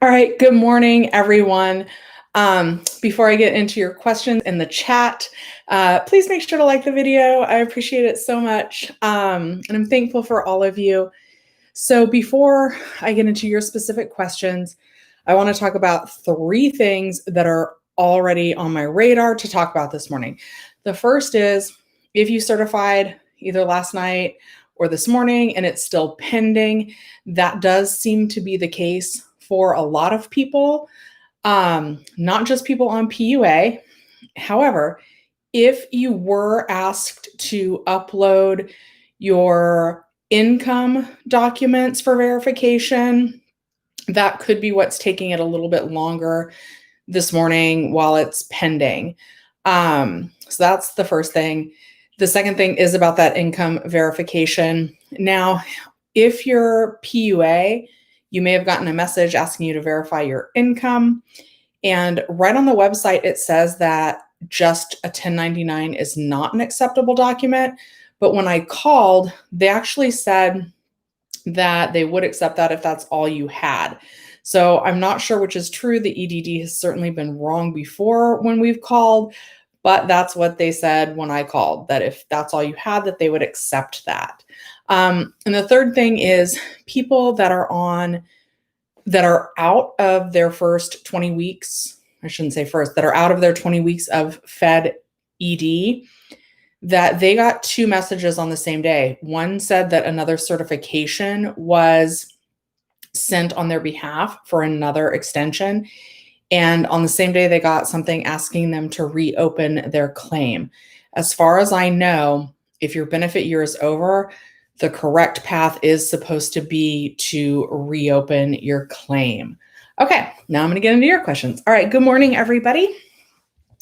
All right, good morning, everyone. Before I get into your questions in the chat, please make sure to like the video. I appreciate it so much, and I'm thankful for all of you. So before I get into your specific questions, I want to talk about three things that are already on my radar to talk about this morning. The first is if you certified either last night or this morning and it's still pending, that does seem to be the case for a lot of people, not just people on PUA. However, if you were asked to upload your income documents for verification, that could be what's taking it a little bit longer this morning while it's pending. So that's the first thing. The second thing is about that income verification. Now, if you're PUA, you may have gotten a message asking you to verify your income. And right on the website, it says that just a 1099 is not an acceptable document. But when I called, they actually said that they would accept that if that's all you had. So I'm not sure which is true. The EDD has certainly been wrong before when we've called, but that's what they said when I called, that if that's all you had, that they would accept that. And the third thing is people that are out of their first 20 weeks, I shouldn't say first, that are out of their 20 weeks of Fed ED, that they got two messages on the same day. One said that another certification was sent on their behalf for another extension. And on the same day, they got something asking them to reopen their claim. As far as I know, if your benefit year is over, the correct path is supposed to be to reopen your claim. Okay, now I'm going to get into your questions. All right, good morning, everybody.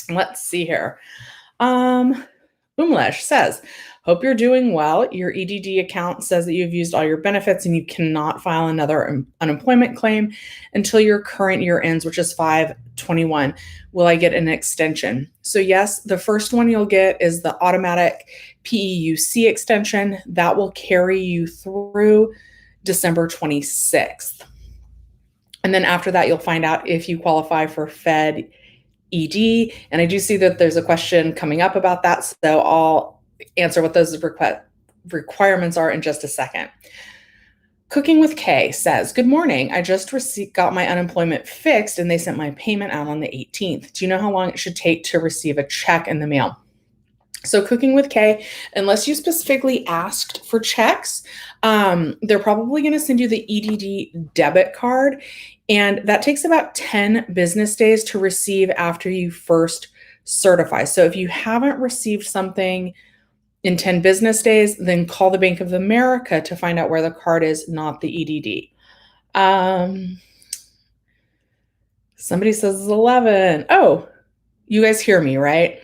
Let's see here. Umlesh says, hope you're doing well. Your EDD account says that you've used all your benefits and you cannot file another unemployment claim until your current year ends, which is 5/21. Will I get an extension? So yes, the first one you'll get is the automatic PEUC extension. That will carry you through December 26th. And then after that, you'll find out if you qualify for Fed ED. And I do see that there's a question coming up about that. So I'll answer what those requirements are in just a second. Cooking with Kay says, good morning. I just got my unemployment fixed and they sent my payment out on the 18th. Do you know how long it should take to receive a check in the mail? So Cooking with Kay, unless you specifically asked for checks, they're probably going to send you the EDD debit card. And that takes about 10 business days to receive after you first certify. So if you haven't received something in 10 business days, then call the Bank of America to find out where the card is, not the EDD. Somebody says 11. Oh, you guys hear me, right?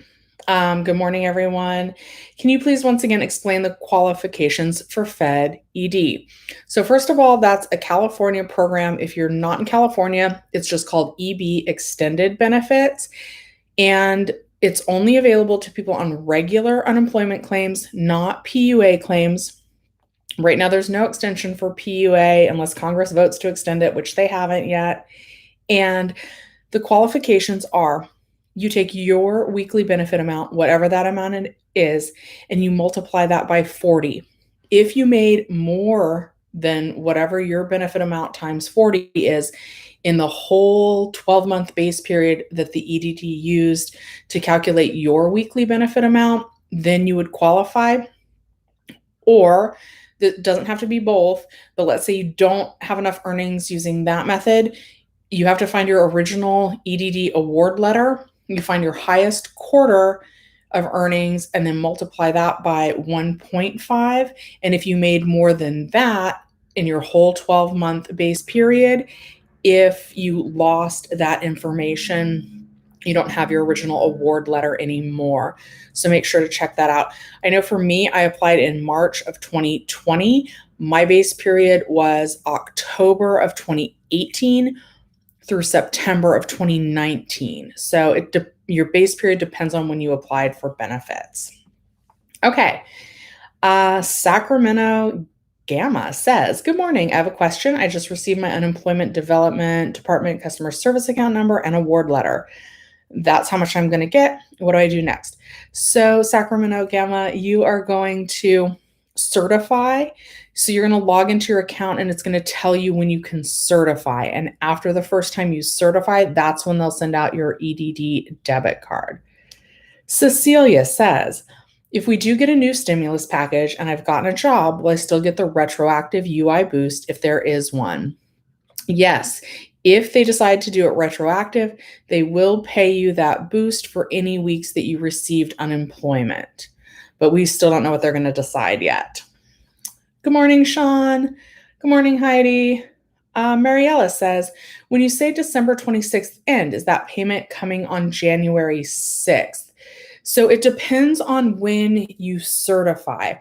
Good morning, everyone. Can you please once again explain the qualifications for Fed ED? So first of all, that's a California program. If you're not in California, it's just called EB Extended Benefits. And it's only available to people on regular unemployment claims, not PUA claims. Right now, there's no extension for PUA unless Congress votes to extend it, which they haven't yet. And the qualifications are you take your weekly benefit amount, whatever that amount is, and you multiply that by 40. If you made more than whatever your benefit amount times 40 is in the whole 12-month base period that the EDD used to calculate your weekly benefit amount, then you would qualify. Or it doesn't have to be both, but let's say you don't have enough earnings using that method. You have to find your original EDD award letter. You find your highest quarter of earnings and then multiply that by 1.5. And if you made more than that in your whole 12-month base period, if you lost that information, you don't have your original award letter anymore. So make sure to check that out. I know for me, I applied in March of 2020. My base period was October of 2018 through September of 2019. So your base period depends on when you applied for benefits. Okay. Sacramento Gamma says, good morning. I have a question. I just received my Unemployment Development Department customer service account number and award letter. That's how much I'm going to get. What do I do next? So, Sacramento Gamma, you are going to certify. So, you're going to log into your account and it's going to tell you when you can certify. And after the first time you certify, that's when they'll send out your EDD debit card. Cecilia says, if we do get a new stimulus package and I've gotten a job, will I still get the retroactive UI boost if there is one? Yes. If they decide to do it retroactive, they will pay you that boost for any weeks that you received unemployment. But we still don't know what they're going to decide yet. Good morning, Sean. Good morning, Heidi. Mariella says, when you say December 26th end, is that payment coming on January 6th? So it depends on when you certify.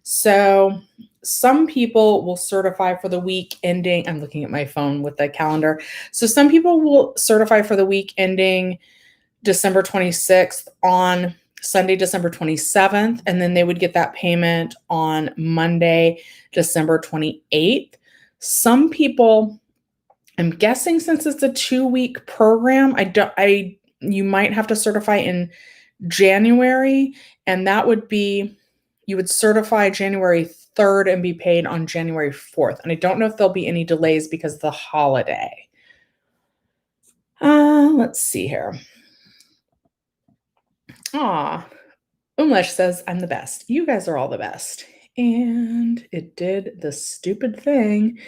So some people will certify for the week ending. I'm looking at my phone with the calendar. So some people will certify for the week ending December 26th on Sunday, December 27th, and then they would get that payment on Monday, December 28th. Some people, I'm guessing since it's a 2-week program, you might have to certify in January, and that would be, you would certify January 3rd and be paid on January 4th. And I don't know if there'll be any delays because of the holiday. Let's see here. Umlesh says, I'm the best. You guys are all the best. And it did the stupid thing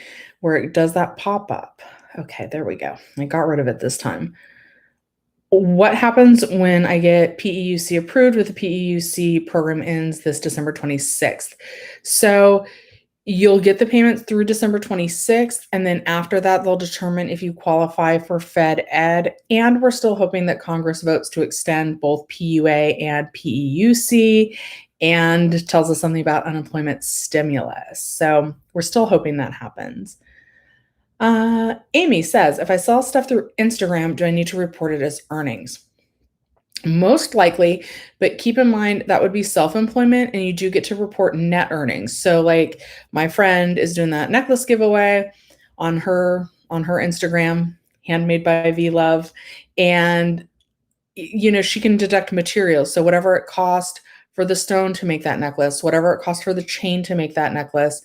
where it does that pop-up. Okay, there we go. I got rid of it this time. What happens when I get PEUC approved with the PEUC program ends this December 26th? So you'll get the payment through December 26th, and then after that, they'll determine if you qualify for Fed Ed, and we're still hoping that Congress votes to extend both PUA and PEUC, and tells us something about unemployment stimulus. So we're still hoping that happens. Amy says, if I sell stuff through Instagram, do I need to report it as earnings? Most likely, but keep in mind that would be self-employment and you do get to report net earnings. So like my friend is doing that necklace giveaway on her Instagram, handmade by V Love, and she can deduct materials. So whatever it cost for the stone to make that necklace, whatever it cost for the chain to make that necklace,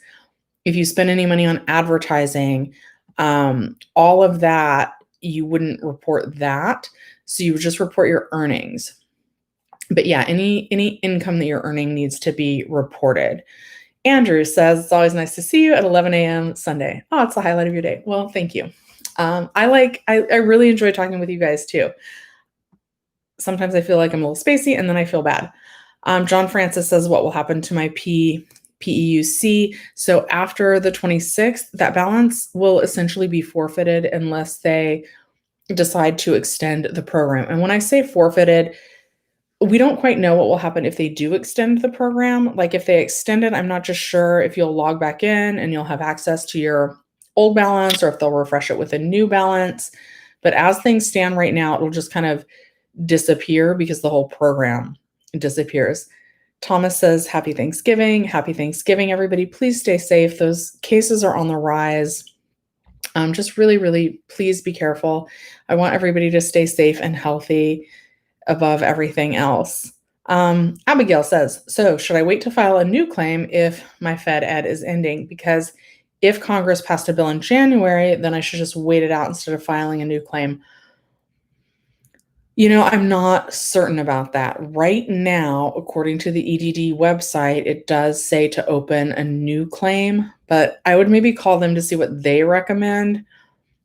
if you spend any money on advertising, all of that, you wouldn't report that. So you would just report your earnings. But yeah, any income that you're earning needs to be reported. Andrew says, it's always nice to see you at 11 a.m. Sunday. Oh, it's the highlight of your day. Well, thank you. I really enjoy talking with you guys too. Sometimes I feel like I'm a little spacey and then I feel bad. John Francis says, what will happen to my PEUC? So after the 26th, that balance will essentially be forfeited unless they decide to extend the program. And when I say forfeited, we don't quite know what will happen if they do extend the program. Like if they extend it, I'm not just sure if you'll log back in and you'll have access to your old balance or if they'll refresh it with a new balance. But as things stand right now, it'll just kind of disappear because the whole program disappears. Thomas says, happy Thanksgiving. Happy Thanksgiving, everybody. Please stay safe. Those cases are on the rise. Just really, really, please be careful. I want everybody to stay safe and healthy above everything else. Abigail says, so should I wait to file a new claim if my Fed Ed is ending? Because if Congress passed a bill in January, then I should just wait it out instead of filing a new claim. I'm not certain about that. Right now, according to the EDD website, it does say to open a new claim, but I would maybe call them to see what they recommend.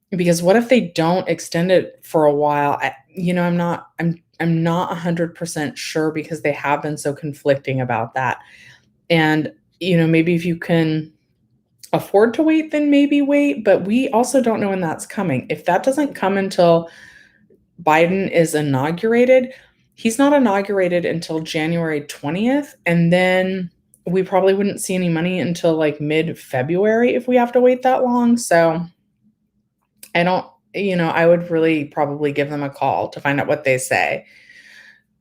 Because what if they don't extend it for a while? I'm not 100% sure because they have been so conflicting about that. And, maybe if you can afford to wait, then maybe wait, but we also don't know when that's coming. If that doesn't come until Biden is inaugurated, he's not inaugurated until January 20th. And then we probably wouldn't see any money until like mid-February if we have to wait that long. So I would really probably give them a call to find out what they say,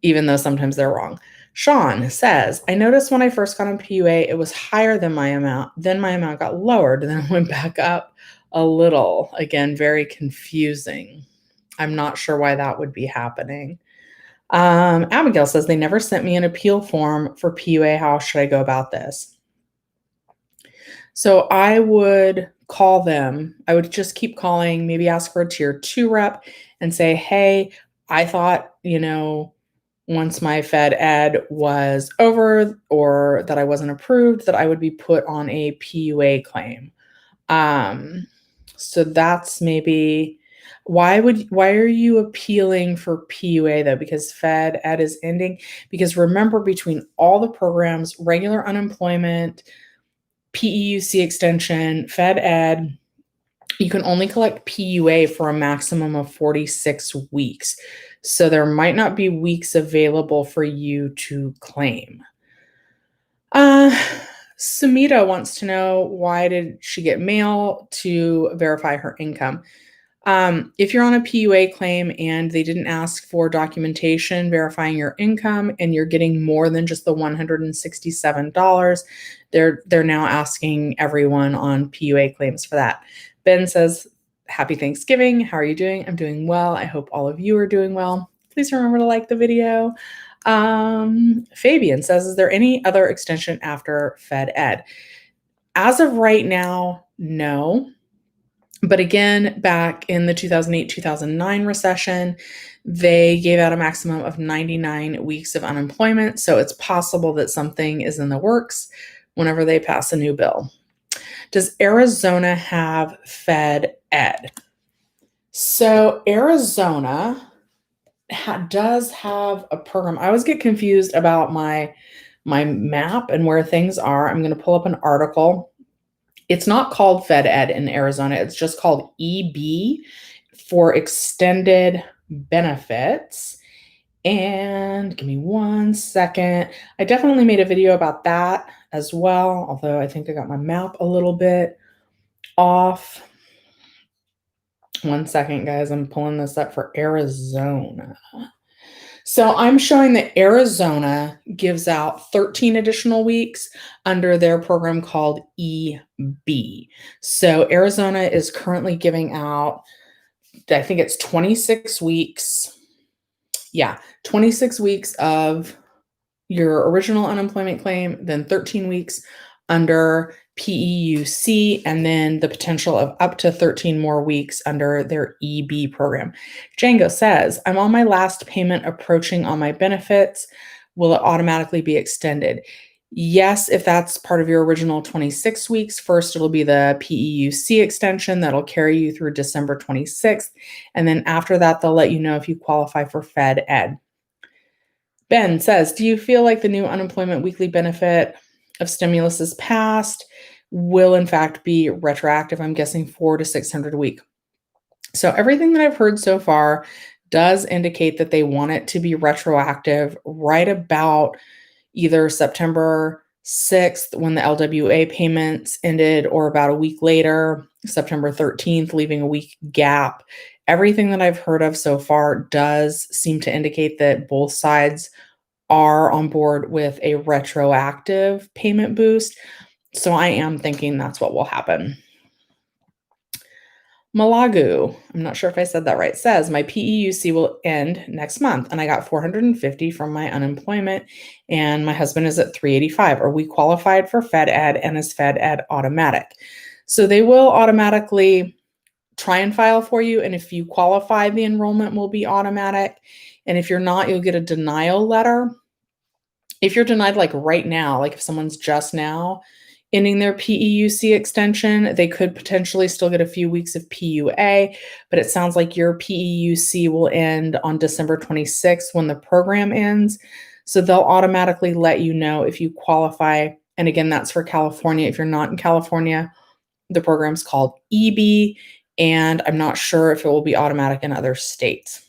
even though sometimes they're wrong. Sean says, I noticed when I first got on PUA, it was higher than my amount. Then my amount got lowered, and then it went back up a little. Again, very confusing. I'm not sure why that would be happening. Abigail says, they never sent me an appeal form for PUA. How should I go about this? So I would call them. I would just keep calling, maybe ask for a tier 2 rep and say, hey, I thought, once my Fed Ed was over or that I wasn't approved, that I would be put on a PUA claim. So that's maybe why are you appealing for PUA though? Because Fed Ed is ending. Because remember, between all the programs, regular unemployment, PEUC extension, Fed Ed, you can only collect PUA for a maximum of 46 weeks. So there might not be weeks available for you to claim. Sumita wants to know, why did she get mail to verify her income? If you're on a PUA claim and they didn't ask for documentation verifying your income and you're getting more than just the $167, they're now asking everyone on PUA claims for that. Ben says, happy Thanksgiving. How are you doing? I'm doing well. I hope all of you are doing well. Please remember to like the video. Fabian says, is there any other extension after Fed Ed? As of right now, no. But again, back in the 2008-2009 recession, they gave out a maximum of 99 weeks of unemployment. So it's possible that something is in the works whenever they pass a new bill. Does Arizona have Fed Ed? So Arizona does have a program. I always get confused about my map and where things are. I'm going to pull up an article. It's not called Fed Ed in Arizona. It's just called EB for extended benefits. And give me 1 second. I definitely made a video about that as well, although I think I got my map a little bit off. 1 second, guys. I'm pulling this up for Arizona. So I'm showing that Arizona gives out 13 additional weeks under their program called EB. So Arizona is currently giving out, I think it's 26 weeks. Yeah, 26 weeks of your original unemployment claim, then 13 weeks under PEUC, and then the potential of up to 13 more weeks under their EB program. Django says, I'm on my last payment approaching on my benefits. Will it automatically be extended? Yes, if that's part of your original 26 weeks. First, it'll be the PEUC extension that'll carry you through December 26th. And then after that, they'll let you know if you qualify for Fed Ed. Ben says, do you feel like the new unemployment weekly benefit of stimulus is passed will in fact be retroactive? I'm guessing $400 to $600 a week. So everything that I've heard so far does indicate that they want it to be retroactive right about either September 6th when the LWA payments ended, or about a week later, September 13th, leaving a week gap. Everything that I've heard of so far does seem to indicate that both sides are on board with a retroactive payment boost. So I am thinking that's what will happen. Malagu, I'm not sure if I said that right, says my PEUC will end next month and I got $450 from my unemployment and my husband is at $385. Are we qualified for Fed Ed, and is Fed Ed automatic? So they will automatically try and file for you, and if you qualify, the enrollment will be automatic. And if you're not, you'll get a denial letter. If you're denied like right now, like if someone's just now ending their PEUC extension, they could potentially still get a few weeks of PUA, but it sounds like your PEUC will end on December 26th when the program ends. So they'll automatically let you know if you qualify. And again, that's for California. If you're not in California, the program's called EB, and I'm not sure if it will be automatic in other states.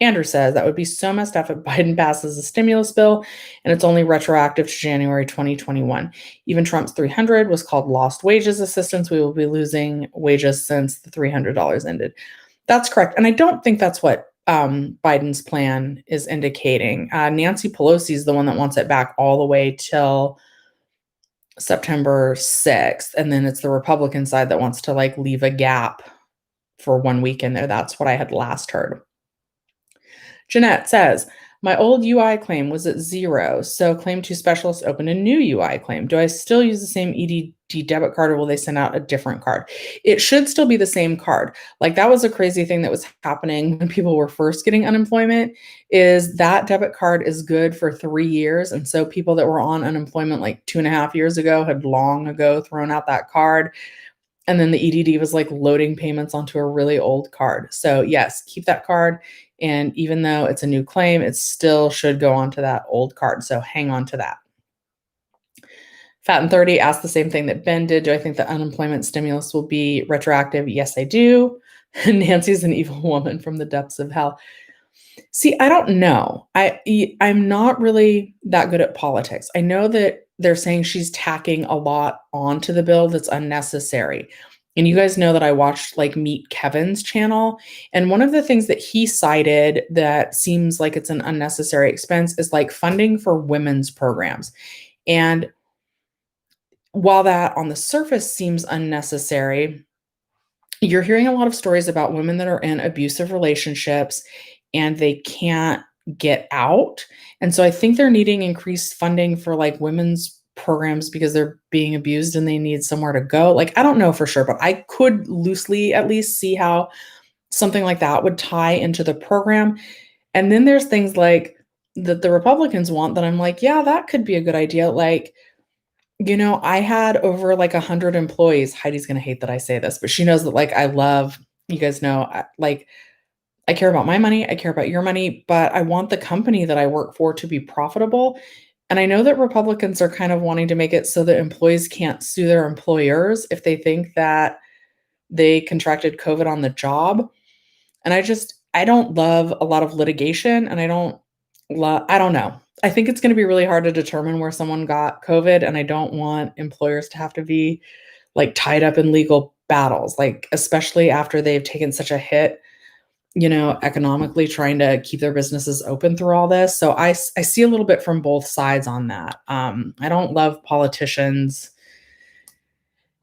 Andrew says, that would be so messed up if Biden passes a stimulus bill and it's only retroactive to January 2021. Even Trump's 300 was called lost wages assistance. We will be losing wages since the $300 ended. That's correct. And I don't think that's what Biden's plan is indicating. Nancy Pelosi is the one that wants it back all the way till September 6th. And then it's the Republican side that wants to like leave a gap for 1 week in there. That's what I had last heard. Jeanette says, my old UI claim was at 0, so Claim 2 specialist opened a new UI claim. Do I still use the same EDD debit card or will they send out a different card? It should still be the same card. Like that was a crazy thing that was happening when people were first getting unemployment, is that debit card is good for 3 years. And so people that were on unemployment like 2.5 years ago had long ago thrown out that card. And then the EDD was like loading payments onto a really old card. So yes, keep that card. And even though it's a new claim, it still should go onto that old card. So hang on to that. Fat and 30 asked the same thing that Ben did. Do I think the unemployment stimulus will be retroactive? Yes, I do. Nancy's an evil woman from the depths of hell. See, I don't know. I'm not really that good at politics. I know that they're saying she's tacking a lot onto the bill that's unnecessary. And you guys know that I watched like Meet Kevin's channel. And one of the things that he cited that seems like it's an unnecessary expense is like funding for women's programs. And while that on the surface seems unnecessary, you're hearing a lot of stories about women that are in abusive relationships and they can't get out. And so I think they're needing increased funding for like women's programs because they're being abused and they need somewhere to go. Like, I don't know for sure, but I could loosely at least see how something like that would tie into the program. And then there's things like that the Republicans want that I'm like, yeah, that could be a good idea. Like, I had over like 100 employees. Heidi's going to hate that I say this, but she knows that like I love, you guys know, I care about my money, I care about your money, but I want the company that I work for to be profitable. And I know that Republicans are kind of wanting to make it so that employees can't sue their employers if they think that they contracted COVID on the job. And I don't love a lot of litigation and I don't know. I think it's going to be really hard to determine where someone got COVID and I don't want employers to have to be like tied up in legal battles, like especially after they've taken such a hit, economically trying to keep their businesses open through all this. So I see a little bit from both sides on that. I don't love politicians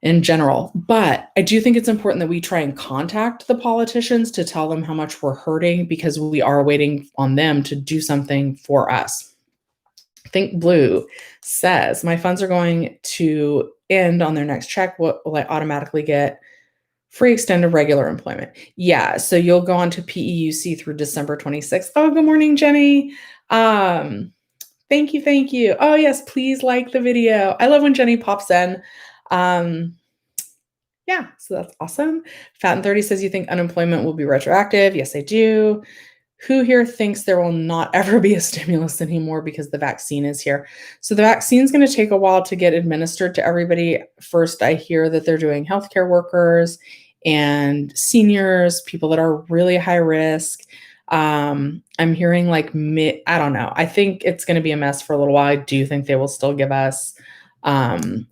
in general, but I do think it's important that we try and contact the politicians to tell them how much we're hurting because we are waiting on them to do something for us. Think Blue says, my funds are going to end on their next check. What will I automatically get? Free extended regular employment. Yeah, so you'll go on to PEUC through December 26th. Oh, good morning, Jenny. Thank you. Oh, yes, please like the video. I love when Jenny pops in. Yeah, so that's awesome. Fat and 30 says, you think unemployment will be retroactive? Yes, I do. Who here thinks there will not ever be a stimulus anymore because the vaccine is here? So the vaccine is going to take a while to get administered to everybody. First, I hear that they're doing healthcare workers and seniors, people that are really high risk. I'm hearing like, I don't know. I think it's going to be a mess for a little while. I do think they will still give us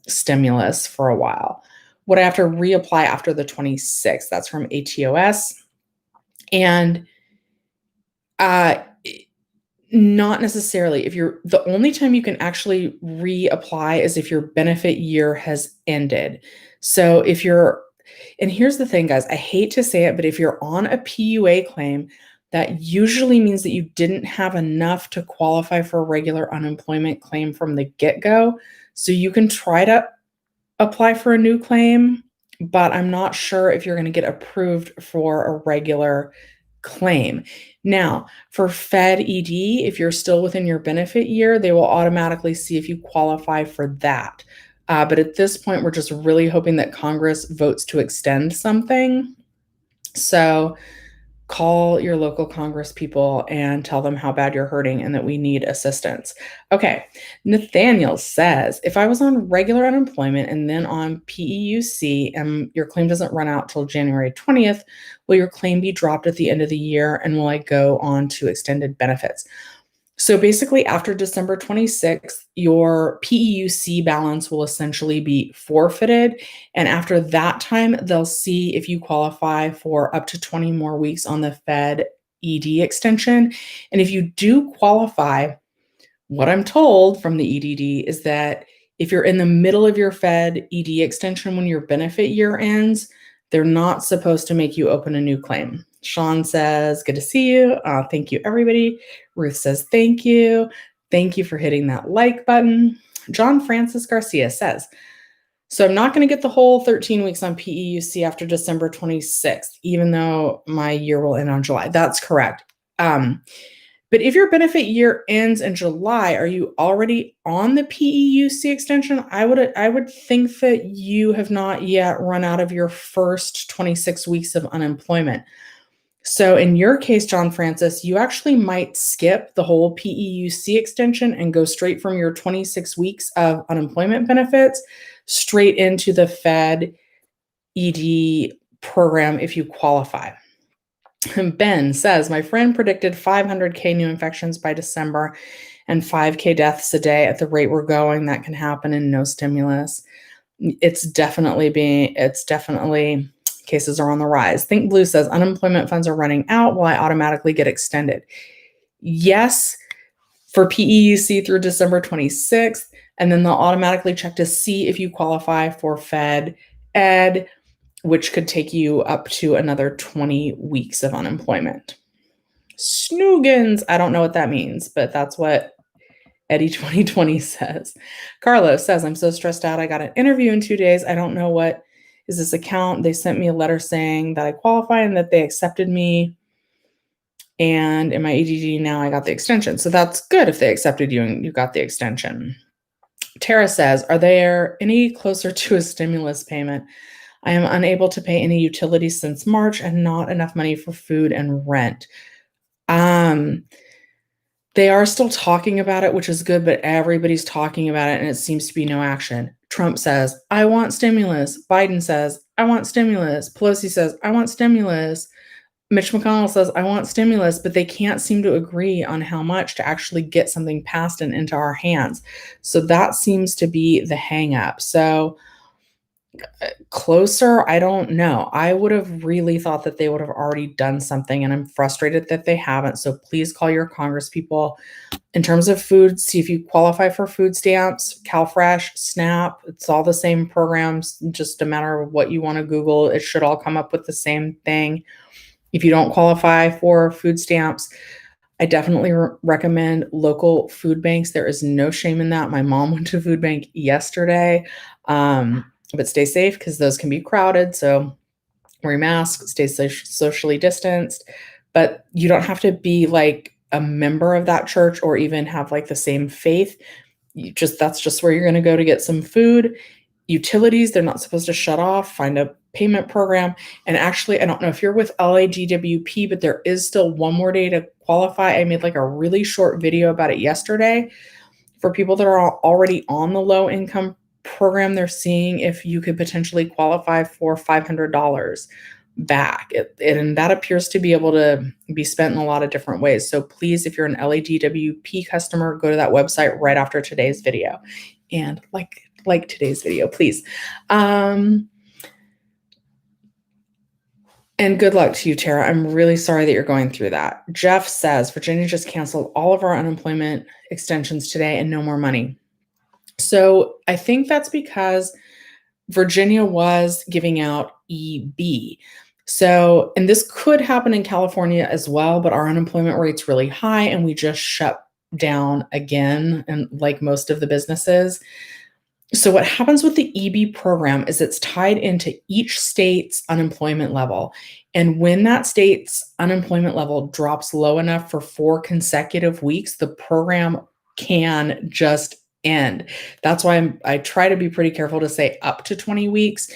stimulus for a while. Would I have to reapply after the 26th? That's from ATOS. And not necessarily. If you're the only time you can actually reapply is if your benefit year has ended. So and here's the thing, guys, I hate to say it, but if you're on a PUA claim, that usually means that you didn't have enough to qualify for a regular unemployment claim from the get-go. So you can try to apply for a new claim, but I'm not sure if you're going to get approved for a regular claim. Now, for Fed ED, if you're still within your benefit year, they will automatically see if you qualify for that. But at this point, we're just really hoping that Congress votes to extend something. So call your local Congress people and tell them how bad you're hurting and that we need assistance. Okay, Nathaniel says, if I was on regular unemployment and then on PEUC and your claim doesn't run out till January 20th, will your claim be dropped at the end of the year and will I go on to extended benefits? So basically, after December 26th, your PEUC balance will essentially be forfeited. And after that time, they'll see if you qualify for up to 20 more weeks on the Fed ED extension. And if you do qualify, what I'm told from the EDD is that if you're in the middle of your Fed ED extension when your benefit year ends, they're not supposed to make you open a new claim. Sean says, good to see you. Thank you, everybody. Ruth says, thank you. Thank you for hitting that like button. John Francis Garcia says, so I'm not going to get the whole 13 weeks on PEUC after December 26th, even though my year will end on July. That's correct. But if your benefit year ends in July, are you already on the PEUC extension? I would think that you have not yet run out of your first 26 weeks of unemployment. So in your case, John Francis, you actually might skip the whole PEUC extension and go straight from your 26 weeks of unemployment benefits straight into the Fed ED program if you qualify. Ben says, my friend predicted 500K new infections by December and 5K deaths a day at the rate we're going. That can happen and no stimulus. It's definitely cases are on the rise. Think Blue says, unemployment funds are running out. Will I automatically get extended? Yes, for PEUC through December 26th. And then they'll automatically check to see if you qualify for Fed Ed, which could take you up to another 20 weeks of unemployment. Snoogans, I don't know what that means, but that's what Eddie 2020 says. Carlos says, I'm so stressed out. I got an interview in 2 days. I don't know what is this account. They sent me a letter saying that I qualify and that they accepted me. And in my EDD now I got the extension. So that's good if they accepted you and you got the extension. Tara says, are there any closer to a stimulus payment? I am unable to pay any utilities since March and not enough money for food and rent. They are still talking about it, which is good, but everybody's talking about it and it seems to be no action. Trump says, I want stimulus. Biden says, I want stimulus. Pelosi says, I want stimulus. Mitch McConnell says, I want stimulus, but they can't seem to agree on how much to actually get something passed and into our hands. So that seems to be the hang up. So closer, I don't know. I would have really thought that they would have already done something, and I'm frustrated that they haven't. So please call your Congress people. In terms of food, see if you qualify for food stamps, CalFresh, SNAP. It's all the same programs, just a matter of what you want to Google. It should all come up with the same thing. If you don't qualify for food stamps, I definitely recommend local food banks. There is no shame in that. My mom went to a food bank yesterday. But stay safe because those can be crowded. So wear your mask, stay socially distanced. But you don't have to be like a member of that church or even have like the same faith. That's just where you're going to go to get some food. Utilities, they're not supposed to shut off. Find a payment program. And actually, I don't know if you're with LADWP, but there is still one more day to qualify. I made like a really short video about it yesterday. For people that are already on the low income program, they're seeing if you could potentially qualify for $500 back. And that appears to be able to be spent in a lot of different ways. So please, if you're an LADWP customer, go to that website right after today's video and like today's video, please. And good luck to you, Tara. I'm really sorry that you're going through that. Jeff says, Virginia just canceled all of our unemployment extensions today and no more money. So I think that's because Virginia was giving out EB. So, and this could happen in California as well, but our unemployment rate's really high and we just shut down again, and like most of the businesses. So what happens with the EB program is it's tied into each state's unemployment level. And when that state's unemployment level drops low enough for 4 consecutive weeks, the program can just end. That's why I try to be pretty careful to say up to 20 weeks.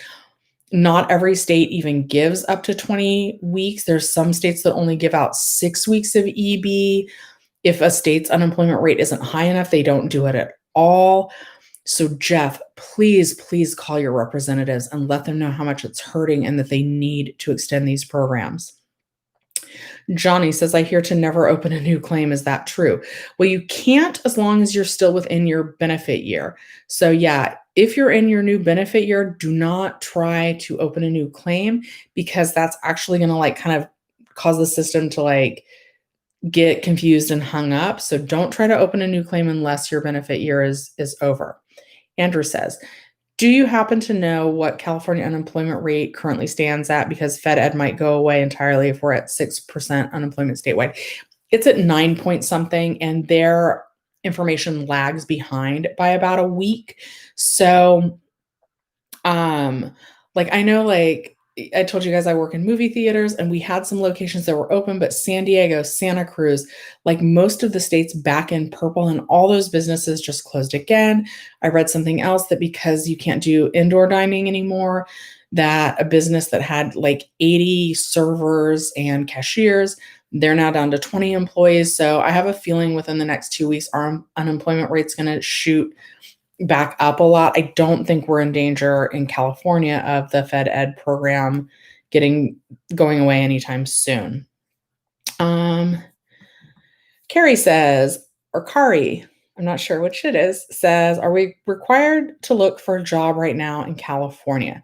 Not every state even gives up to 20 weeks. There's some states that only give out 6 weeks of EB. If a state's unemployment rate isn't high enough, they don't do it at all. So Jeff, please call your representatives and let them know how much it's hurting and that they need to extend these programs. Johnny says, I hear to never open a new claim. Is that true? Well, you can't as long as you're still within your benefit year. So yeah, if you're in your new benefit year, do not try to open a new claim because that's actually going to like kind of cause the system to like get confused and hung up. So don't try to open a new claim unless your benefit year is over. Andrew says, do you happen to know what California unemployment rate currently stands at? Because Fed Ed might go away entirely if we're at 6% unemployment statewide. It's at 9 point something, and their information lags behind by about a week. So, like I know, like I told you guys, I work in movie theaters, and we had some locations that were open, but San Diego, Santa Cruz, like most of the states back in purple, and all those businesses just closed again. I read something else that because you can't do indoor dining anymore, that a business that had like 80 servers and cashiers, they're now down to 20 employees. So I have a feeling within the next 2 weeks, our unemployment rate's going to shoot back up a lot. I don't think we're in danger in California of the Fed Ed program going away anytime soon. Carrie says, or Kari, I'm not sure which it is, says, are we required to look for a job right now in California?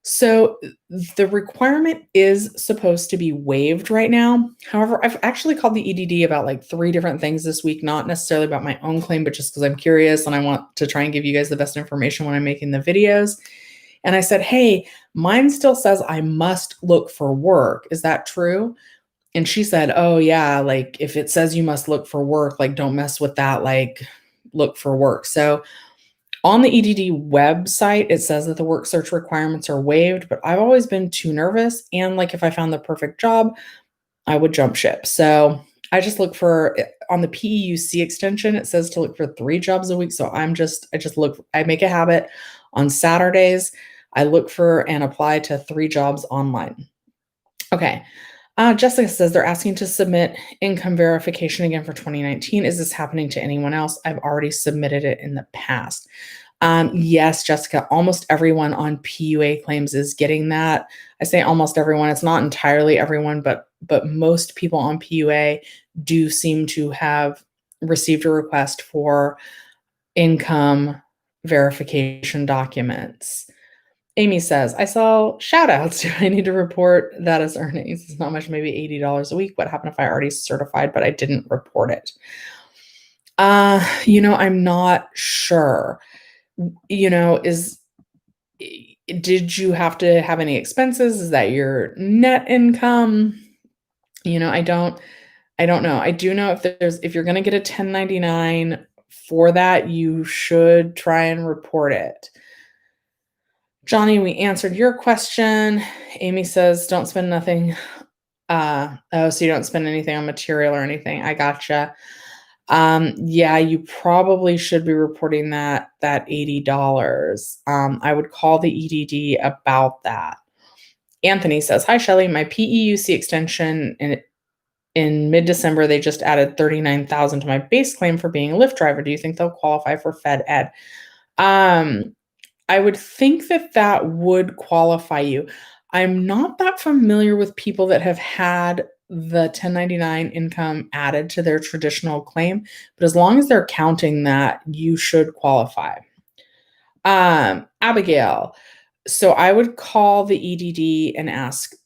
So the requirement is supposed to be waived right now. However, I've actually called the EDD about like 3 different things this week, not necessarily about my own claim, but just because I'm curious and I want to try and give you guys the best information when I'm making the videos. And I said, hey, mine still says I must look for work. Is that true? And she said, oh yeah, like if it says you must look for work, like don't mess with that, like look for work. So on the EDD website, it says that the work search requirements are waived, but I've always been too nervous. And like if I found the perfect job, I would jump ship. So I just look for on the PUC extension, it says to look for 3 jobs a week. So I make a habit on Saturdays. I look for and apply to 3 jobs online. Okay. Jessica says they're asking to submit income verification again for 2019. Is this happening to anyone else? I've already submitted it in the past. Yes, Jessica, almost everyone on PUA claims is getting that. I say almost everyone. It's not entirely everyone, but most people on PUA do seem to have received a request for income verification documents. Amy says, I saw shout outs. Do I need to report that as earnings? It's not much, maybe $80 a week. What happened if I already certified, but I didn't report it? I'm not sure. Did you have to have any expenses? Is that your net income? I don't know. I do know if you're going to get a 1099 for that, you should try and report it. Johnny, we answered your question. Amy says, don't spend nothing. So you don't spend anything on material or anything. I gotcha. Yeah, you probably should be reporting that $80. I would call the EDD about that. Anthony says, hi, Shelly. My PEUC extension in mid-December, they just added $39,000 to my base claim for being a Lyft driver. Do you think they'll qualify for Fed Ed? I would think that would qualify you. I'm not that familiar with people that have had the 1099 income added to their traditional claim, but as long as they're counting that, you should qualify. Abigail, so I would call the EDD and ask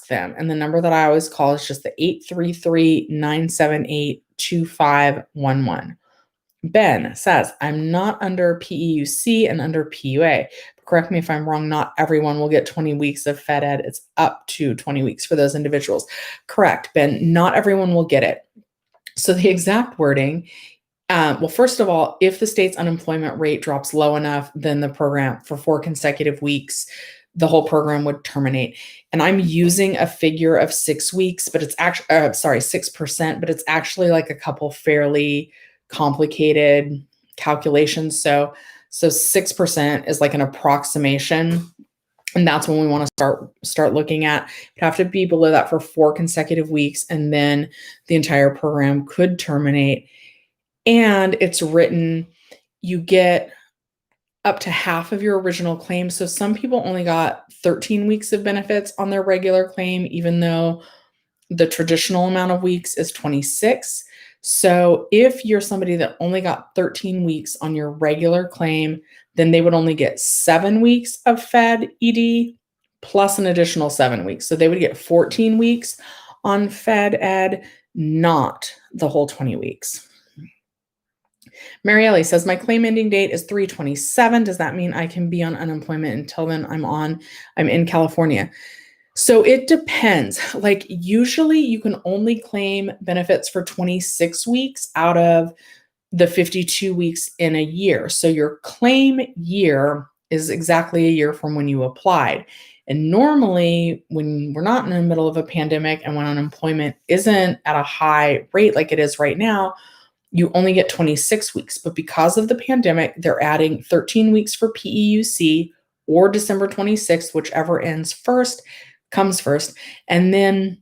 them. And the number that I always call is just the 833-978-2511. Ben says, I'm not under PEUC and under PUA. Correct me if I'm wrong, not everyone will get 20 weeks of Fed Ed. It's up to 20 weeks for those individuals. Correct, Ben, not everyone will get it. So the exact wording, well, first of all, if the state's unemployment rate drops low enough, then the program for 4 consecutive weeks, the whole program would terminate. And I'm using a figure of 6 weeks, but it's actually, 6%, but it's actually like a couple fairly complicated calculations. So 6% is like an approximation. And that's when we want to start looking at. It'd have to be below that for 4 consecutive weeks. And then the entire program could terminate. And it's written, you get up to half of your original claim. So some people only got 13 weeks of benefits on their regular claim, even though the traditional amount of weeks is 26. So if you're somebody that only got 13 weeks on your regular claim, then they would only get 7 weeks of Fed ED plus an additional 7 weeks. So they would get 14 weeks On Fed Ed, not the whole 20 weeks. Marielle says, my claim ending date is 3/27. Does that mean I can be on unemployment until then? I'm in California. So it depends. Like usually you can only claim benefits for 26 weeks out of the 52 weeks in a year. So your claim year is exactly a year from when you applied. And normally, when we're not in the middle of a pandemic and when unemployment isn't at a high rate like it is right now, you only get 26 weeks. But because of the pandemic, they're adding 13 weeks for PEUC or December 26th, whichever comes first. And then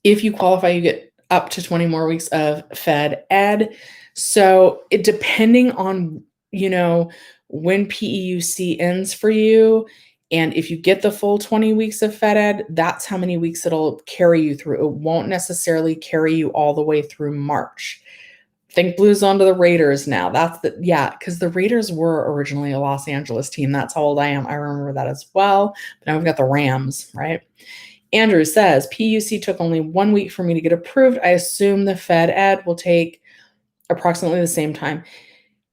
if you qualify, you get up to 20 more weeks of Fed Ed. So it depending on, when PEUC ends for you, and if you get the full 20 weeks of Fed Ed, that's how many weeks it'll carry you through. It won't necessarily carry you all the way through March. Think Blues onto the Raiders now. Because the Raiders were originally a Los Angeles team. That's how old I am. I remember that as well. But now we've got the Rams, right? Andrew says, PUC took only 1 week for me to get approved. I assume the Fed Ed will take approximately the same time.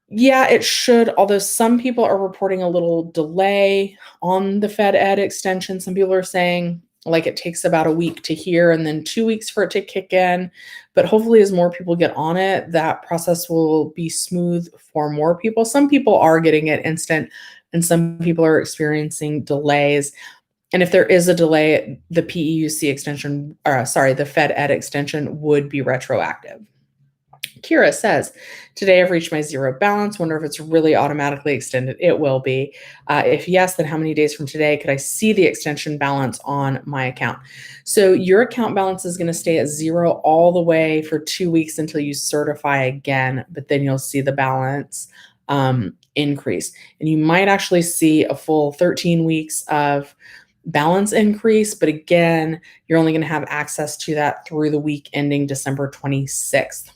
Yeah, it should, although some people are reporting a little delay on the Fed Ed extension. Some people are saying like it takes about a week to hear and then 2 weeks for it to kick in. But hopefully as more people get on it, that process will be smooth for more people. Some people are getting it instant and some people are experiencing delays. And if there is a delay, the the Fed Ed extension would be retroactive. Kira says, today I've reached my zero balance. Wonder if it's really automatically extended. It will be. If yes, then how many days from today could I see the extension balance on my account? So your account balance is going to stay at zero all the way for 2 weeks until you certify again, but then you'll see the balance increase. And you might actually see a full 13 weeks of balance increase, but again, you're only going to have access to that through the week ending December 26th.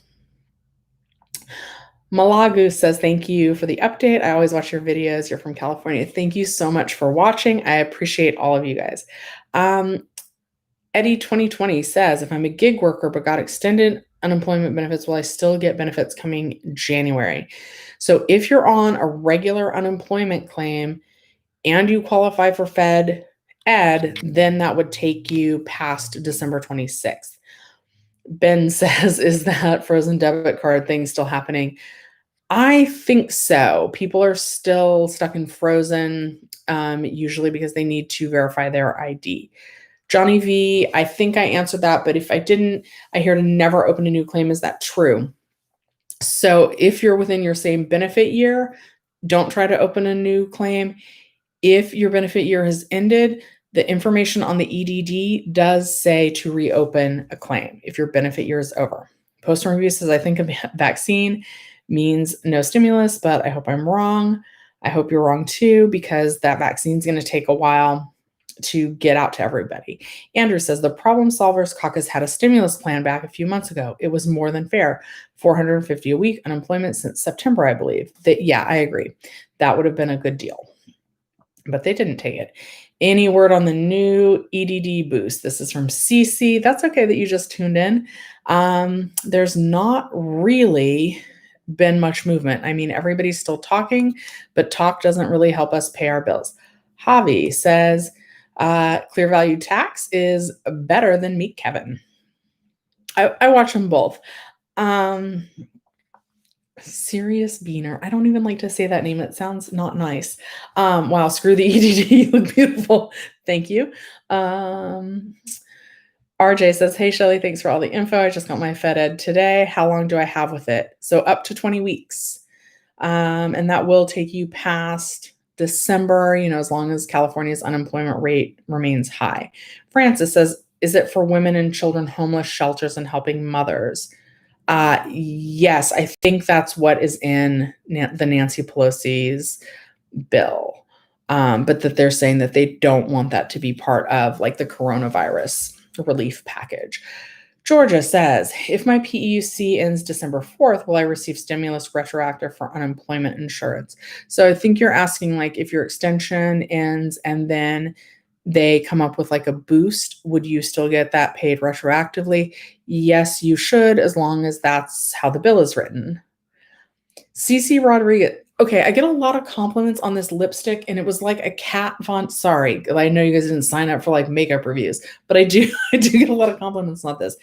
Malagu says, thank you for the update. I always watch your videos. You're from California. Thank you so much for watching. I appreciate all of you guys. Eddie 2020 says, if I'm a gig worker but got extended unemployment benefits, will I still get benefits coming January? So if you're on a regular unemployment claim and you qualify for Fed Ed, then that would take you past December 26th. Ben says, is that frozen debit card thing still happening? I think so. People are still stuck in frozen, usually because they need to verify their ID. Johnny V, I think I answered that, but if I didn't, I hear to never open a new claim. Is that true? So if you're within your same benefit year, don't try to open a new claim. If your benefit year has ended, the information on the EDD does say to reopen a claim if your benefit year is over. Post-term review says, I think a vaccine means no stimulus, but I hope I'm wrong. I hope you're wrong too, because that vaccine is going to take a while to get out to everybody. Andrew says, the Problem Solvers Caucus had a stimulus plan back a few months ago. It was more than fair. $450 a week, unemployment since September, I believe. Yeah, I agree. That would have been a good deal. But they didn't take it. Any word on the new EDD boost? This is from CC. That's okay that you just tuned in. There's not really been much movement. I mean, everybody's still talking, but talk doesn't really help us pay our bills. Javi says, clear value tax is better than Meet Kevin. I watch them both. Serious Beaner. I don't even like to say that name. It sounds not nice. Wow, screw the EDD. You look beautiful. Thank you. RJ says, hey, Shelly, thanks for all the info. I just got my Fed Ed today. How long do I have with it? So up to 20 weeks. And that will take you past December, as long as California's unemployment rate remains high. Francis says, is it for women and children homeless shelters and helping mothers? Yes, I think that's what is in the Nancy Pelosi's bill. But that they're saying that they don't want that to be part of like the coronavirus relief package. Georgia says, if my PEUC ends December 4th, will I receive stimulus retroactive for unemployment insurance? So I think you're asking like if your extension ends and then they come up with like a boost, would you still get that paid retroactively? Yes, you should, as long as that's how the bill is written. CC Rodriguez. Okay, I get a lot of compliments on this lipstick, and it was like a Kat Von. Sorry, I know you guys didn't sign up for like makeup reviews, but I do get a lot of compliments on this.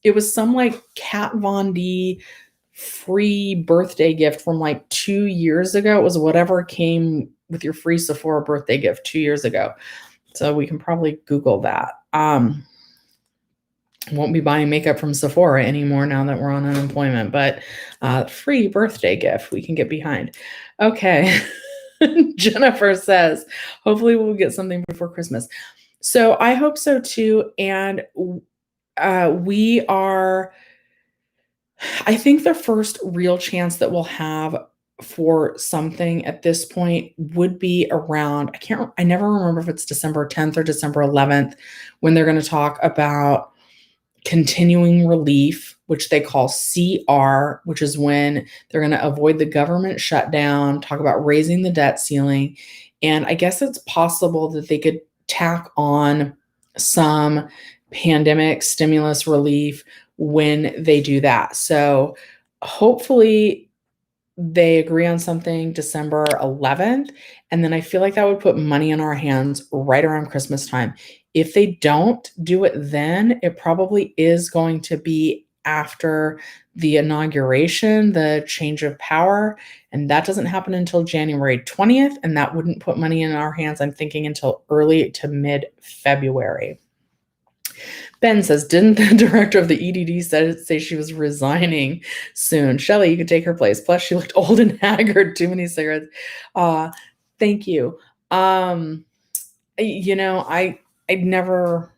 It was some like Kat Von D free birthday gift from like 2 years ago. It was whatever came with your free Sephora birthday gift 2 years ago. So we can probably Google that. Won't be buying makeup from Sephora anymore now that we're on unemployment, but free birthday gift we can get behind. Okay. Jennifer says, hopefully we'll get something before Christmas. So I hope so too. And we are, I think the first real chance that we'll have for something at this point would be around, I never remember if it's December 10th or December 11th when they're going to talk about continuing relief, which they call CR, which is when they're going to avoid the government shutdown, talk about raising the debt ceiling. And I guess it's possible that they could tack on some pandemic stimulus relief when they do that. So hopefully they agree on something December 11th. And then I feel like that would put money in our hands right around Christmas time. If they don't do it then, it probably is going to be after the inauguration, the change of power. And that doesn't happen until January 20th. And that wouldn't put money in our hands, I'm thinking, until early to mid-February. Ben says, didn't the director of the EDD say she was resigning soon? Shelly, you could take her place. Plus, she looked old and haggard. Too many cigarettes. Thank you. I'd never.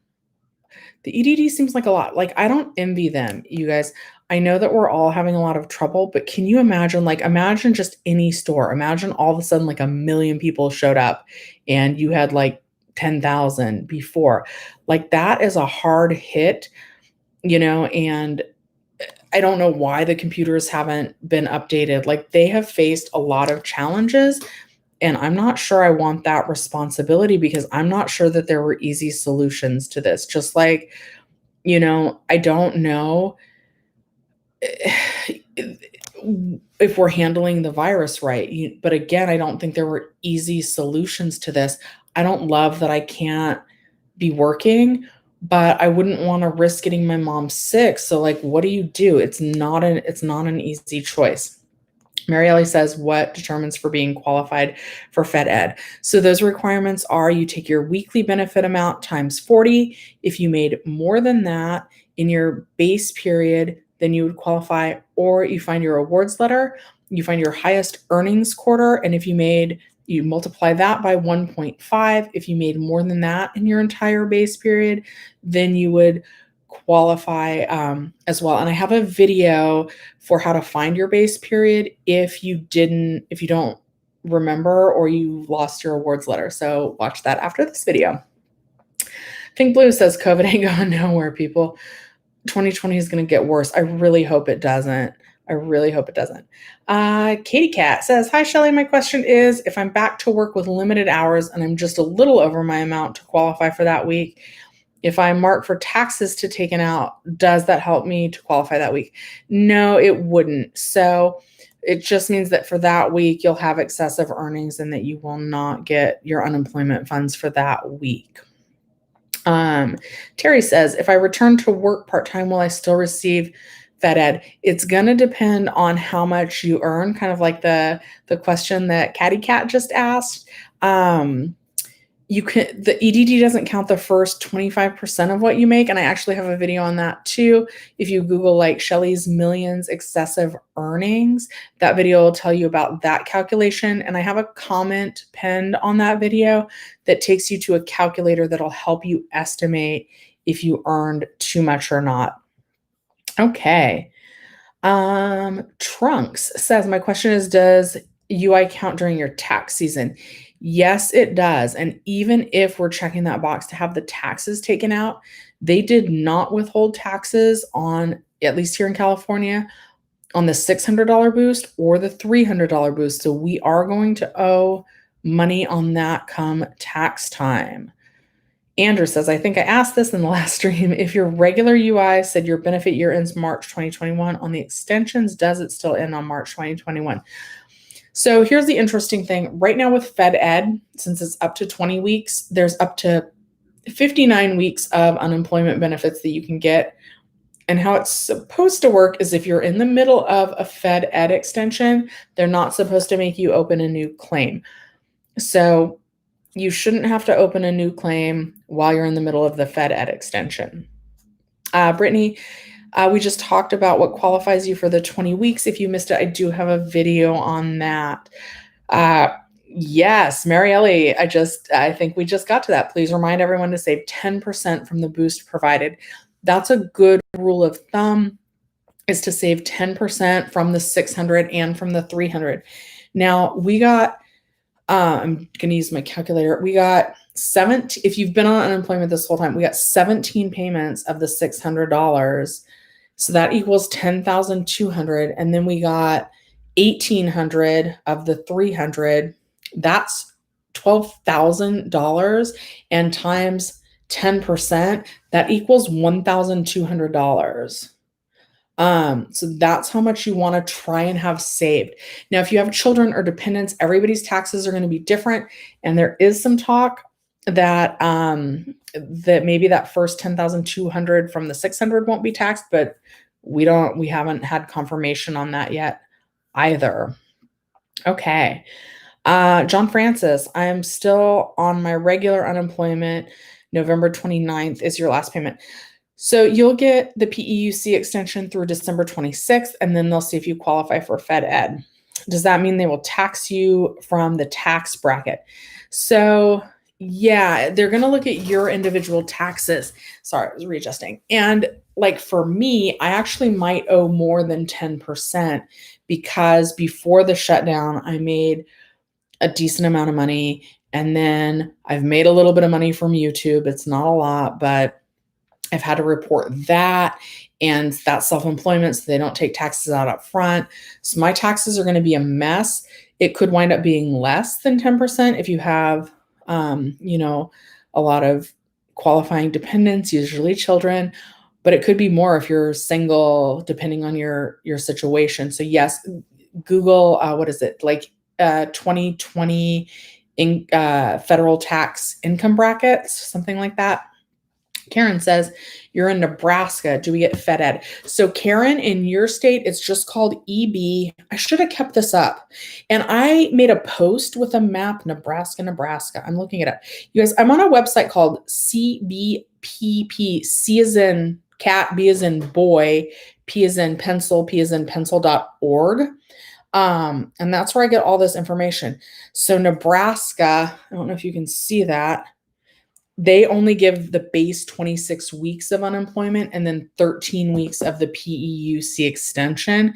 The EDD seems like a lot. Like, I don't envy them, you guys. I know that we're all having a lot of trouble, but can you imagine, imagine just any store. Imagine all of a sudden, 1 million people showed up and you had 10,000 before. That is a hard hit, and I don't know why the computers haven't been updated. They have faced a lot of challenges, and I'm not sure I want that responsibility because I'm not sure that there were easy solutions to this. Just I don't know if we're handling the virus right. But again, I don't think there were easy solutions to this. I don't love that I can't be working, but I wouldn't want to risk getting my mom sick. So what do you do? It's not an easy choice. Mary Ellie says, what determines for being qualified for Fed Ed? So those requirements are you take your weekly benefit amount times 40. If you made more than that in your base period, then you would qualify, or you find your awards letter, you find your highest earnings quarter, and if you multiply that by 1.5. If you made more than that in your entire base period, then you would qualify as well. And I have a video for how to find your base period if you don't remember or you lost your awards letter. So watch that after this video. Pink Blue says COVID ain't going nowhere, people. 2020 is going to get worse. I really hope it doesn't. Katie Cat says, hi, Shelly. My question is, if I'm back to work with limited hours and I'm just a little over my amount to qualify for that week, if I mark for taxes to taken out, does that help me to qualify that week? No, it wouldn't. So it just means that for that week, you'll have excessive earnings and that you will not get your unemployment funds for that week. Terry says, if I return to work part-time, will I still receive Fed Ed? It's going to depend on how much you earn, kind of like the question that Catty Cat just asked. The EDD doesn't count the first 25% of what you make. And I actually have a video on that too. If you Google Shelly's Millions excessive earnings, that video will tell you about that calculation. And I have a comment pinned on that video that takes you to a calculator that'll help you estimate if you earned too much or not. Okay. Trunks says, my question is, does UI count during your tax season? Yes, it does. And even if we're checking that box to have the taxes taken out, they did not withhold taxes on, at least here in California, on the $600 boost or the $300 boost. So we are going to owe money on that come tax time. Andrew says, I think I asked this in the last stream. If your regular UI said your benefit year ends March 2021 on the extensions, does it still end on March 2021? So here's the interesting thing. Right now with Fed Ed, since it's up to 20 weeks, there's up to 59 weeks of unemployment benefits that you can get. And how it's supposed to work is if you're in the middle of a Fed Ed extension, they're not supposed to make you open a new claim. So you shouldn't have to open a new claim while you're in the middle of the Fed Ed extension. Brittany, we just talked about what qualifies you for the 20 weeks. If you missed it, I do have a video on that. Yes, Mary Ellie, I think we just got to that. Please remind everyone to save 10% from the boost provided. That's a good rule of thumb, is to save 10% from the 600 and from the 300. Now we got, I'm going to use my calculator. We got 17, if you've been on unemployment this whole time, we got 17 payments of the $600. So that equals 10,200. And then we got 1,800 of the 300. That's $12,000, and times 10%, that equals $1,200. So that's how much you want to try and have saved. Now, if you have children or dependents, everybody's taxes are going to be different. And there is some talk that, that maybe that first 10,200 from the 600 won't be taxed, but we haven't had confirmation on that yet either. Okay. John Francis, I am still on my regular unemployment. November 29th is your last payment. So you'll get the PEUC extension through December 26th, and then they'll see if you qualify for Fed Ed. Does that mean they will tax you from the tax bracket? So yeah, they're going to look at your individual taxes. Sorry, I was readjusting. And like for me, I actually might owe more than 10% because before the shutdown, I made a decent amount of money. And then I've made a little bit of money from YouTube. It's not a lot, but I've had to report that, and that's self-employment, so they don't take taxes out up front. So my taxes are going to be a mess. It could wind up being less than 10% if you have, a lot of qualifying dependents, usually children, but it could be more if you're single, depending on your situation. So yes, Google, what is it, like 2020 federal tax income brackets, something like that. Karen says, you're in Nebraska. Do we get Fed Ed? So Karen, in your state, it's just called EB. I should have kept this up. And I made a post with a map, Nebraska. I'm looking it up. You guys, I'm on a website called CBPP, C as in cat, B as in boy, P as in pencil, P as in pencil.org. And that's where I get all this information. So Nebraska, I don't know if you can see that. They only give the base 26 weeks of unemployment and then 13 weeks of the PEUC extension.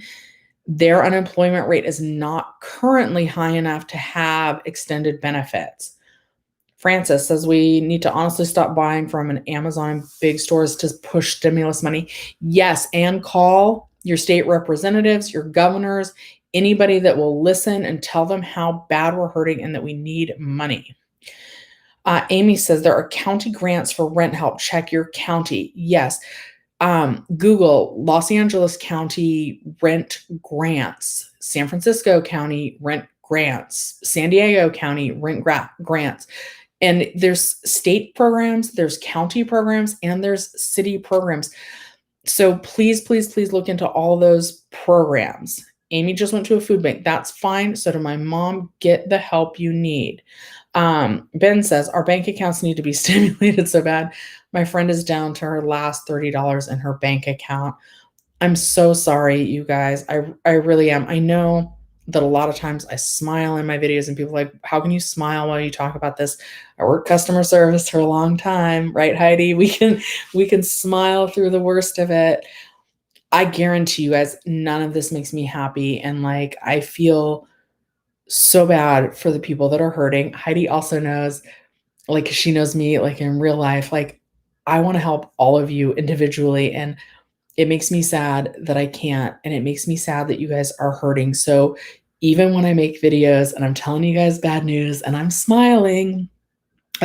Their unemployment rate is not currently high enough to have extended benefits. Francis says we need to honestly stop buying from an Amazon and big stores to push stimulus money. Yes, and call your state representatives, your governors, anybody that will listen and tell them how bad we're hurting and that we need money. Amy says there are county grants for rent help. Check your county. Yes. Google Los Angeles County rent grants, San Francisco County rent grants, San Diego County rent grants. And there's state programs, there's county programs, and there's city programs. So please, please, please look into all those programs. Amy just went to a food bank. That's fine. So did my mom. Get the help you need. Ben says, our bank accounts need to be stimulated so bad. My friend is down to her last $30 in her bank account. I'm so sorry, you guys. I really am. I know that a lot of times I smile in my videos and people are like, how can you smile while you talk about this? I work customer service for a long time, right, Heidi? We can smile through the worst of it. I guarantee you guys, none of this makes me happy. And like, I feel so bad for the people that are hurting. Heidi also knows, like, she knows me, like in real life, like I want to help all of you individually. And it makes me sad that I can't. And it makes me sad that you guys are hurting. So even when I make videos and I'm telling you guys bad news and I'm smiling,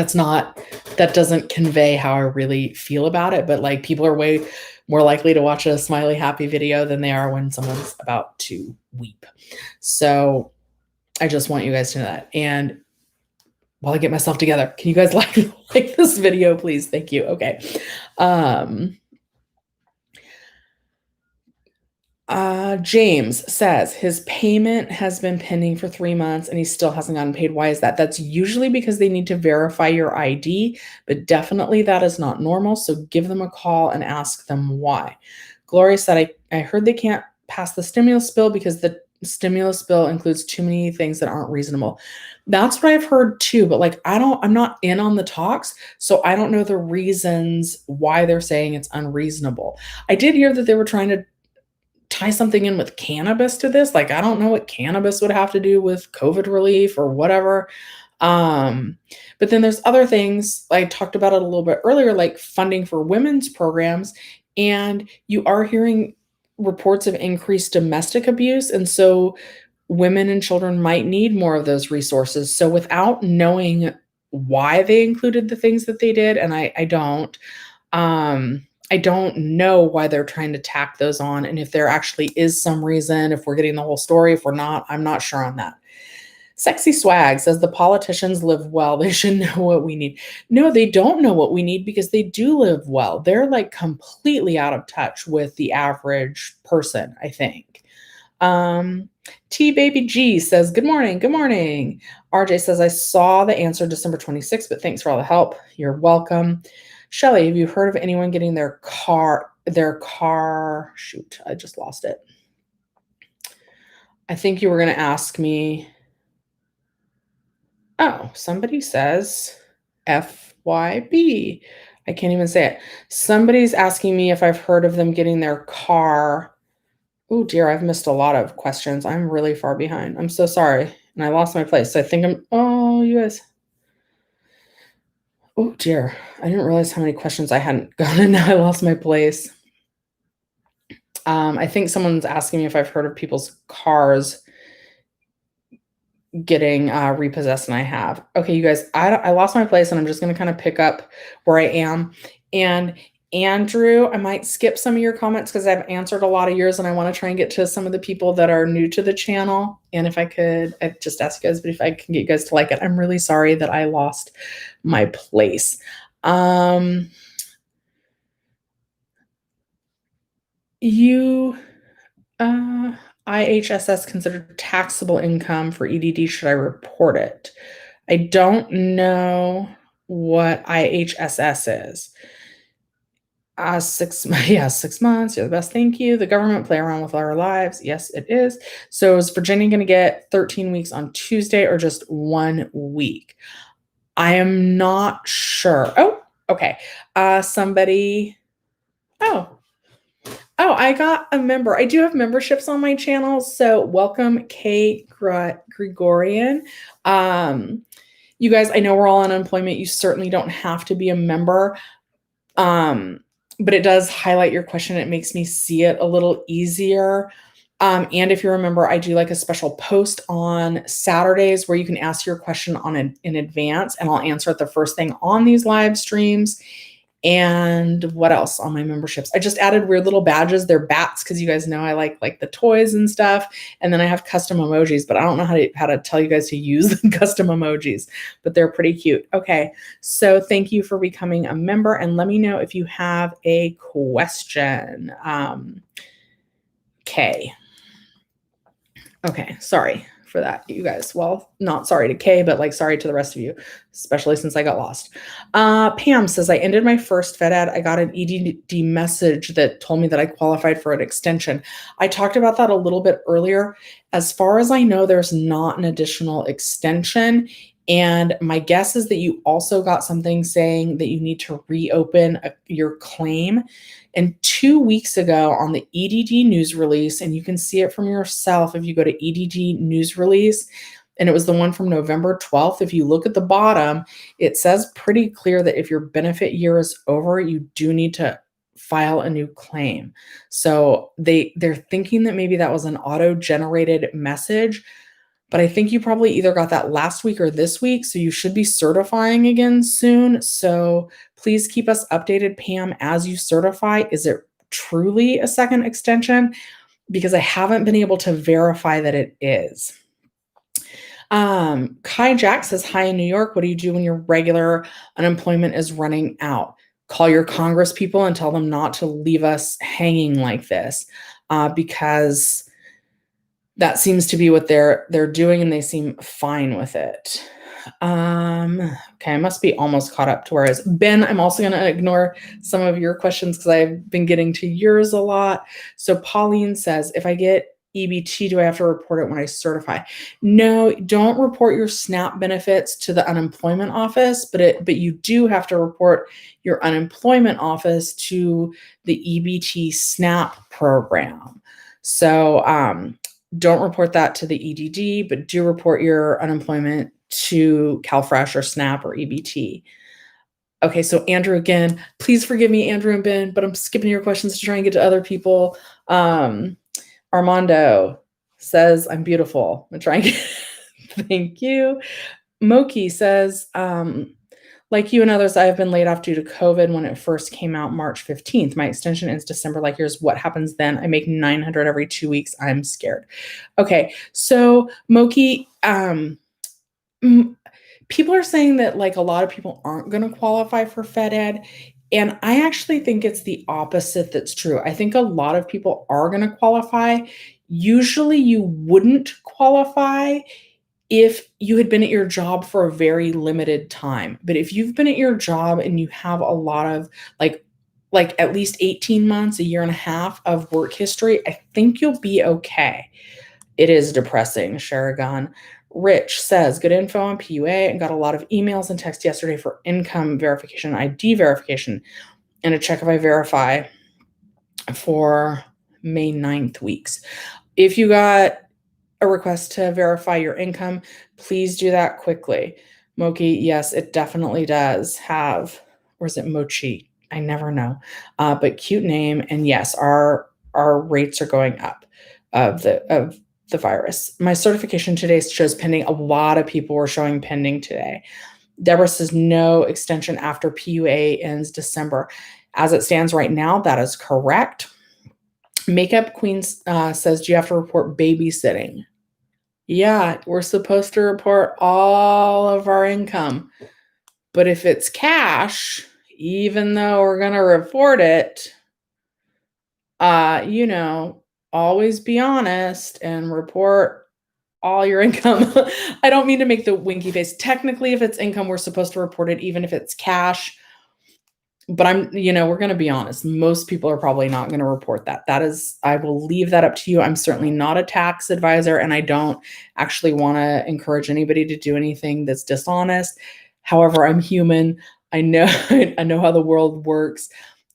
that doesn't convey how I really feel about it, but like people are way more likely to watch a smiley happy video than they are when someone's about to weep. So I just want you guys to know that. And while I get myself together, can you guys like this video, please? Thank you. Okay. James says his payment has been pending for 3 months and he still hasn't gotten paid. Why is that? That's usually because they need to verify your ID, but definitely that is not normal. So give them a call and ask them why. Gloria said, I heard they can't pass the stimulus bill because the stimulus bill includes too many things that aren't reasonable. That's what I've heard too, but like I'm not in on the talks, so I don't know the reasons why they're saying it's unreasonable. I did hear that they were trying to tie something in with cannabis to this. Like, I don't know what cannabis would have to do with COVID relief or whatever. But then there's other things. I talked about it a little bit earlier, like funding for women's programs. And you are hearing reports of increased domestic abuse. And so women and children might need more of those resources. So without knowing why they included the things that they did, and I don't know why they're trying to tack those on. And if there actually is some reason, if we're getting the whole story, if we're not, I'm not sure on that. Sexy Swag says the politicians live well. They should know what we need. No, they don't know what we need because they do live well. They're like completely out of touch with the average person, I think. T Baby G says, good morning. Good morning. RJ says, I saw the answer December 26th, but thanks for all the help. You're welcome. Shelly, have you heard of anyone getting their car, shoot, I just lost it. I think you were going to ask me. Oh, somebody says FYB. I can't even say it. Somebody's asking me if I've heard of them getting their car. Oh dear, I've missed a lot of questions. I'm really far behind. I'm so sorry. And I lost my place. So I think you guys. Oh dear, I didn't realize how many questions I hadn't gotten and now I lost my place. I think someone's asking me if I've heard of people's cars getting repossessed, and I have. Okay, you guys, I lost my place and I'm just going to kind of pick up where I am. And Andrew, I might skip some of your comments because I've answered a lot of yours and I want to try and get to some of the people that are new to the channel. And if I could, I'd just ask you guys, but if I can get you guys to like it, I'm really sorry that I lost my place. IHSS considered taxable income for EDD. Should I report it? I don't know what IHSS is. 6 months. You're the best. Thank you. The government play around with our lives. Yes, it is. So is Virginia going to get 13 weeks on Tuesday or just 1 week? I am not sure. Oh, okay. Somebody. Oh, I got a member. I do have memberships on my channel. So welcome, Kay Gregorian. You guys, I know we're all on unemployment. You certainly don't have to be a member. But it does highlight your question. It makes me see it a little easier. And if you remember, I do like a special post on Saturdays where you can ask your question in advance, and I'll answer it the first thing on these live streams. And what else on my memberships? I just added weird little badges. They're bats because you guys know I like the toys and stuff. And then I have custom emojis, but I don't know how to tell you guys to use the custom emojis, but they're pretty cute. Okay, so thank you for becoming a member, and let me know if you have a question. Kay. Okay, sorry for that, you guys. Well, not sorry to Kay, but like sorry to the rest of you, especially since I got lost. Pam says, I ended my first FedEd. I got an EDD message that told me that I qualified for an extension. I talked about that a little bit earlier. As far as I know, there's not an additional extension. And my guess is that you also got something saying that you need to reopen your claim. And 2 weeks ago on the EDD news release, and you can see it from yourself if you go to EDD news release, and it was the one from November 12th. If you look at the bottom, it says pretty clear that if your benefit year is over, you do need to file a new claim. So they're thinking that maybe that was an auto-generated message. but I think you probably either got that last week or this week, so you should be certifying again soon. So please keep us updated, Pam, as you certify. Is it truly a second extension? Because I haven't been able to verify that it is. Kai Jack says, hi in New York. What do you do when your regular unemployment is running out? Call your Congress people and tell them not to leave us hanging like this, because that seems to be what they're doing, and they seem fine with it. Okay, I must be almost caught up to where I was. Ben, I'm also going to ignore some of your questions because I've been getting to yours a lot. So Pauline says, if I get EBT, do I have to report it when I certify? No, don't report your SNAP benefits to the unemployment office, but you do have to report your unemployment office to the EBT SNAP program. So don't report that to the EDD, but do report your unemployment to CalFresh or SNAP or EBT. Okay, so Andrew again, please forgive me, Andrew and Ben, but I'm skipping your questions to try and get to other people. Armando says, I'm beautiful. I'm trying to thank you. Moki says, like you and others, I have been laid off due to COVID when it first came out March 15th. My extension ends December like yours. What happens then? I make 900 every 2 weeks. I'm scared. Okay, so Moki, people are saying that like a lot of people aren't going to qualify for Fed Ed. And I actually think it's the opposite that's true. I think a lot of people are going to qualify. Usually you wouldn't qualify if you had been at your job for a very limited time. But if you've been at your job and you have a lot of like at least 18 months, a year and a half of work history, I think you'll be okay. It is depressing, Sharagon. Rich says, good info on PUA and got a lot of emails and texts yesterday for income verification, ID verification, and to check if I verify for May 9th weeks. If you got a request to verify your income, please do that quickly. Moki, yes, it definitely does have, or is it Mochi? I never know, but cute name. And yes, our rates are going up of the virus. My certification today shows pending. A lot of people were showing pending today. Deborah says no extension after PUA ends December. As it stands right now, that is correct. Makeup Queen says, do you have to report babysitting? Yeah, we're supposed to report all of our income. But if it's cash, even though we're going to report it, always be honest and report all your income. I don't mean to make the winky face. Technically, if it's income, we're supposed to report it, even if it's cash. But we're going to be honest. Most people are probably not going to report that. I will leave that up to you. I'm certainly not a tax advisor, and I don't actually want to encourage anybody to do anything that's dishonest. However, I'm human. I know, I know how the world works.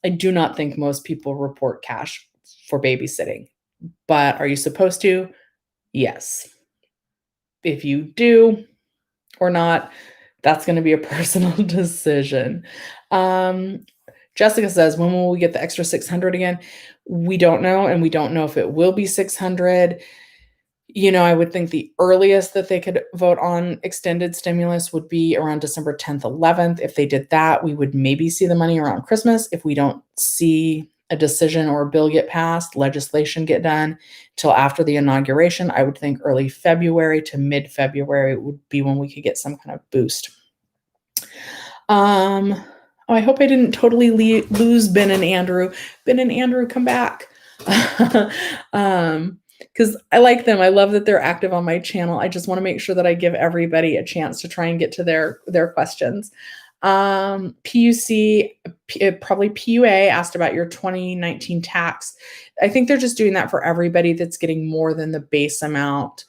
I do not think most people report cash for babysitting, but are you supposed to? Yes. If you do or not, that's going to be a personal decision. Jessica says, when will we get the extra 600 again? We don't know, and we don't know if it will be 600. I would think the earliest that they could vote on extended stimulus would be around December 10th, 11th. If they did that, we would maybe see the money around Christmas. If we don't see a decision or a bill get passed, legislation get done till after the inauguration, I would think early February to mid-February would be when we could get some kind of boost. I hope I didn't totally lose Ben and Andrew. Ben and Andrew, come back. Because I like them. I love that they're active on my channel. I just want to make sure that I give everybody a chance to try and get to their questions. PUC, probably PUA, asked about your 2019 tax. I think they're just doing that for everybody that's getting more than the base amount.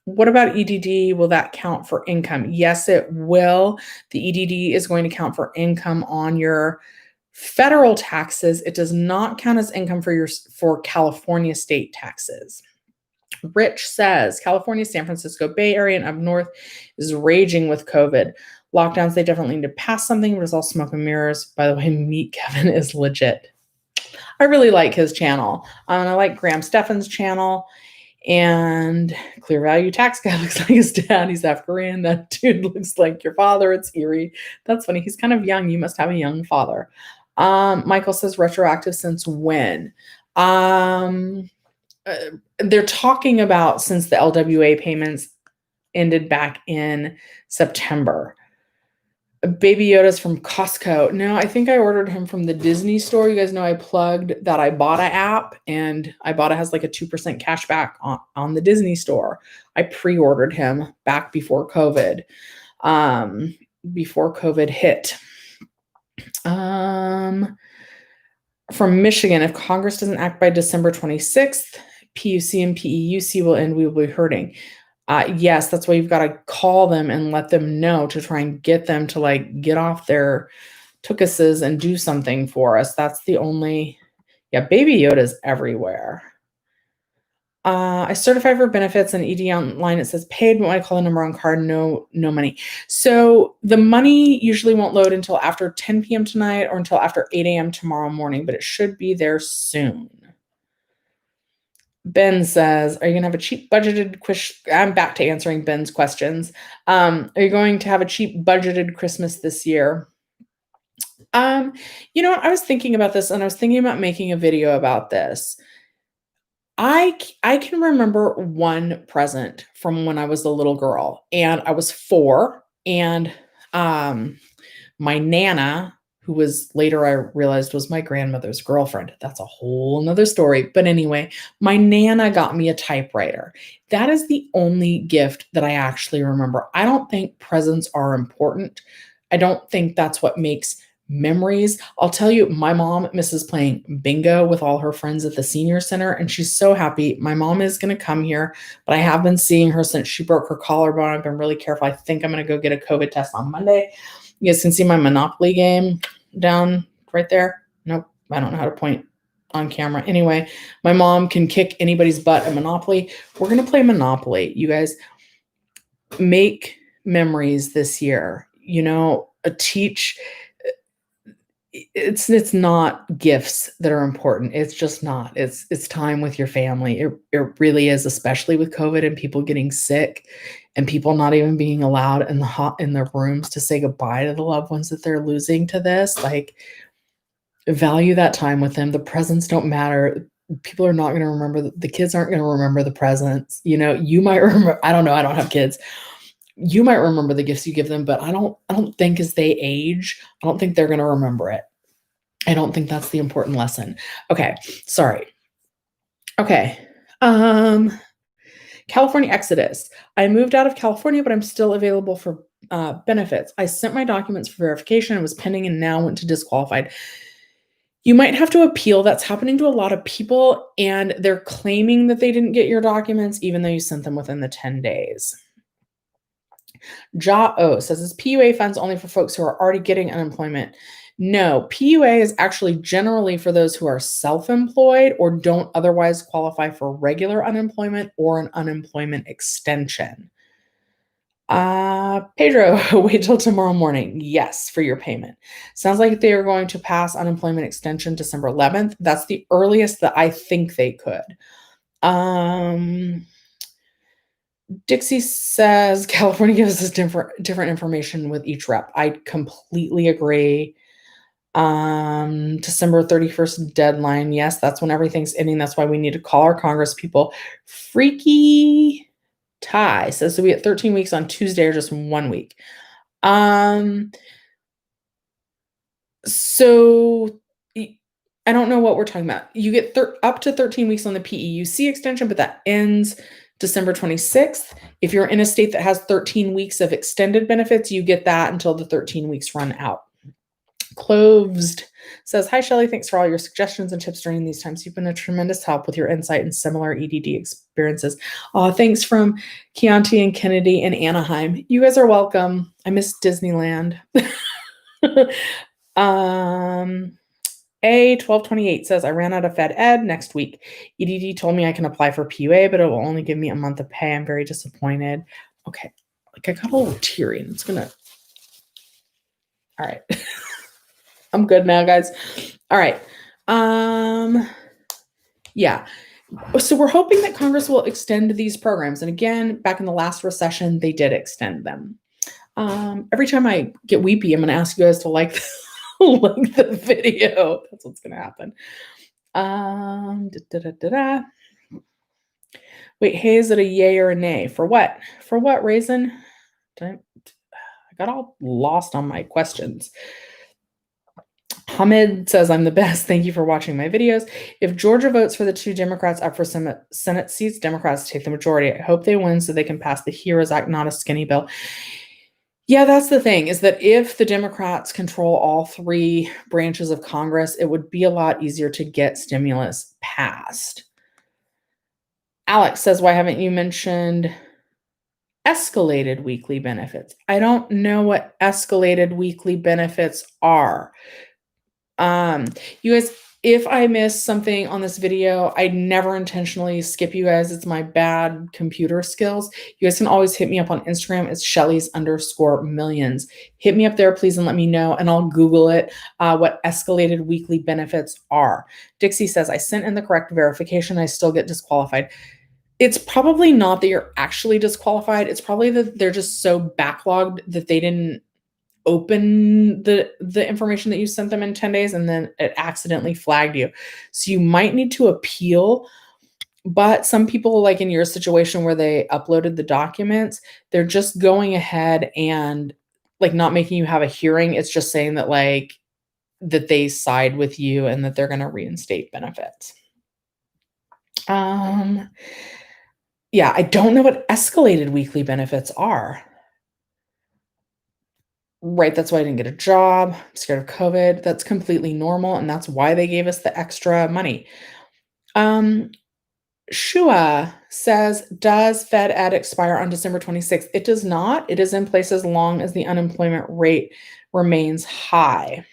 What about EDD? Will that count for income? Yes, it will. The EDD is going to count for income on your federal taxes. It does not count as income for California state taxes. Rich says, California, San Francisco Bay Area, and up north is raging with COVID. Lockdowns, they definitely need to pass something, but it's all smoke and mirrors. By the way, Meet Kevin is legit. I really like his channel. I like Graham Stephan's channel. And Clear Value Tax Guy looks like his dad. He's South Korean. That dude looks like your father. It's eerie. That's funny. He's kind of young. You must have a young father. Michael says retroactive since when? They're talking about since the LWA payments ended back in September. Baby Yoda's from Costco. No, I think I ordered him from the Disney store. You guys know I plugged that Ibotta app, and Ibotta has like a 2% cash back on the Disney store. I pre-ordered him back before COVID hit. From Michigan, if Congress doesn't act by December 26th, PUC and PEUC will end. We will be hurting. Yes, that's why you've got to call them and let them know to try and get them to like get off their tookuses and do something for us. That's the only, Baby Yoda's everywhere. I certify for benefits and ED online. It says paid, but when I call the number on card, no money. So the money usually won't load until after 10 p.m. tonight or until after 8 a.m. tomorrow morning, but it should be there soon. Ben says, are you going to have a cheap budgeted I'm back to answering Ben's questions. Are you going to have a cheap budgeted Christmas this year? I was thinking about this and I was thinking about making a video about this. I can remember one present from when I was a little girl and I was 4 and my Nana, who was later I realized was my grandmother's girlfriend. That's a whole nother story. But anyway, my Nana got me a typewriter. That is the only gift that I actually remember. I don't think presents are important. I don't think that's what makes memories. I'll tell you, my mom misses playing bingo with all her friends at the senior center, and she's so happy. My mom is going to come here, but I have been seeing her since she broke her collarbone. I've been really careful. I think I'm going to go get a COVID test on Monday. You guys can see my Monopoly game down right there. Nope, I don't know how to point on camera. Anyway, my mom can kick anybody's butt at Monopoly. We're going to play Monopoly. You guys make memories this year. It's not gifts that are important. It's just not. It's time with your family. It really is, especially with COVID and people getting sick and people not even being allowed in their rooms to say goodbye to the loved ones that they're losing to this. Like, value that time with them. The presents don't matter. People are not going to remember. The kids aren't going to remember the presents. You might remember. I don't know. I don't have kids. You might remember the gifts you give them, but I don't think as they age, I don't think they're going to remember it. I don't think that's the important lesson. Okay. Sorry. Okay. California Exodus. I moved out of California, but I'm still available for benefits. I sent my documents for verification. It was pending and now went to disqualified. You might have to appeal. That's happening to a lot of people, and they're claiming that they didn't get your documents, even though you sent them within the 10 days. Ja-O says, is PUA funds only for folks who are already getting unemployment? No, PUA is actually generally for those who are self-employed or don't otherwise qualify for regular unemployment or an unemployment extension. Pedro, wait till tomorrow morning. Yes, for your payment. Sounds like they are going to pass unemployment extension December 11th. That's the earliest that I think they could. Dixie says California gives us different information with each rep. I completely agree. December 31st deadline. Yes, that's when everything's ending. That's why we need to call our Congress people. Freaky Ty says, so we get 13 weeks on Tuesday or just 1 week. So I don't know what we're talking about. You get up to 13 weeks on the PEUC extension, but that ends December 26th. If you're in a state that has 13 weeks of extended benefits, you get that until the 13 weeks run out. Closed says, hi, Shelly. Thanks for all your suggestions and tips during these times. You've been a tremendous help with your insight and similar EDD experiences. Thanks from Chianti and Kennedy and Anaheim. You guys are welcome. I miss Disneyland. A1228 says, I ran out of Fed Ed next week. EDD told me I can apply for PUA, but it will only give me a month of pay. I'm very disappointed. Okay. Like, I got a little teary and it's gonna. All right. I'm good now, guys. All right. Yeah. So we're hoping that Congress will extend these programs. And again, back in the last recession, they did extend them. Every time I get weepy, I'm going to ask you guys to like like the video. That's what's going to happen. Da, da, da, da. Wait, hey, is it a yay or a nay? For what? For what, Raisin? I got all lost on my questions. Hamid says, I'm the best. Thank you for watching my videos. If Georgia votes for the 2 Democrats up for Senate seats, Democrats take the majority. I hope they win so they can pass the HEROES Act, not a skinny bill. Yeah, that's the thing, is that if the Democrats control all 3 branches of Congress, it would be a lot easier to get stimulus passed. Alex says, why haven't you mentioned escalated weekly benefits? I don't know what escalated weekly benefits are. You guys, if I miss something on this video, I never intentionally skip you guys. It's my bad computer skills. You guys can always hit me up on Instagram. It's Shelley's_millions. Hit me up there, please, and let me know, and I'll Google it, what escalated weekly benefits are. Dixie says, I sent in the correct verification. I still get disqualified. It's probably not that you're actually disqualified. It's probably that they're just so backlogged that they didn't open the information that you sent them in 10 days, and then it accidentally flagged you. So you might need to appeal. But some people, like in your situation where they uploaded the documents, they're just going ahead and like not making you have a hearing. It's just saying that like that they side with you and that they're going to reinstate benefits. Yeah, I don't know what escalated weekly benefits are. Right, that's why I didn't get a job. I'm scared of COVID. That's completely normal, and that's why they gave us the extra money. Shua says, does Fed Ed expire on December 26th? It does not. It is in place as long as the unemployment rate remains high.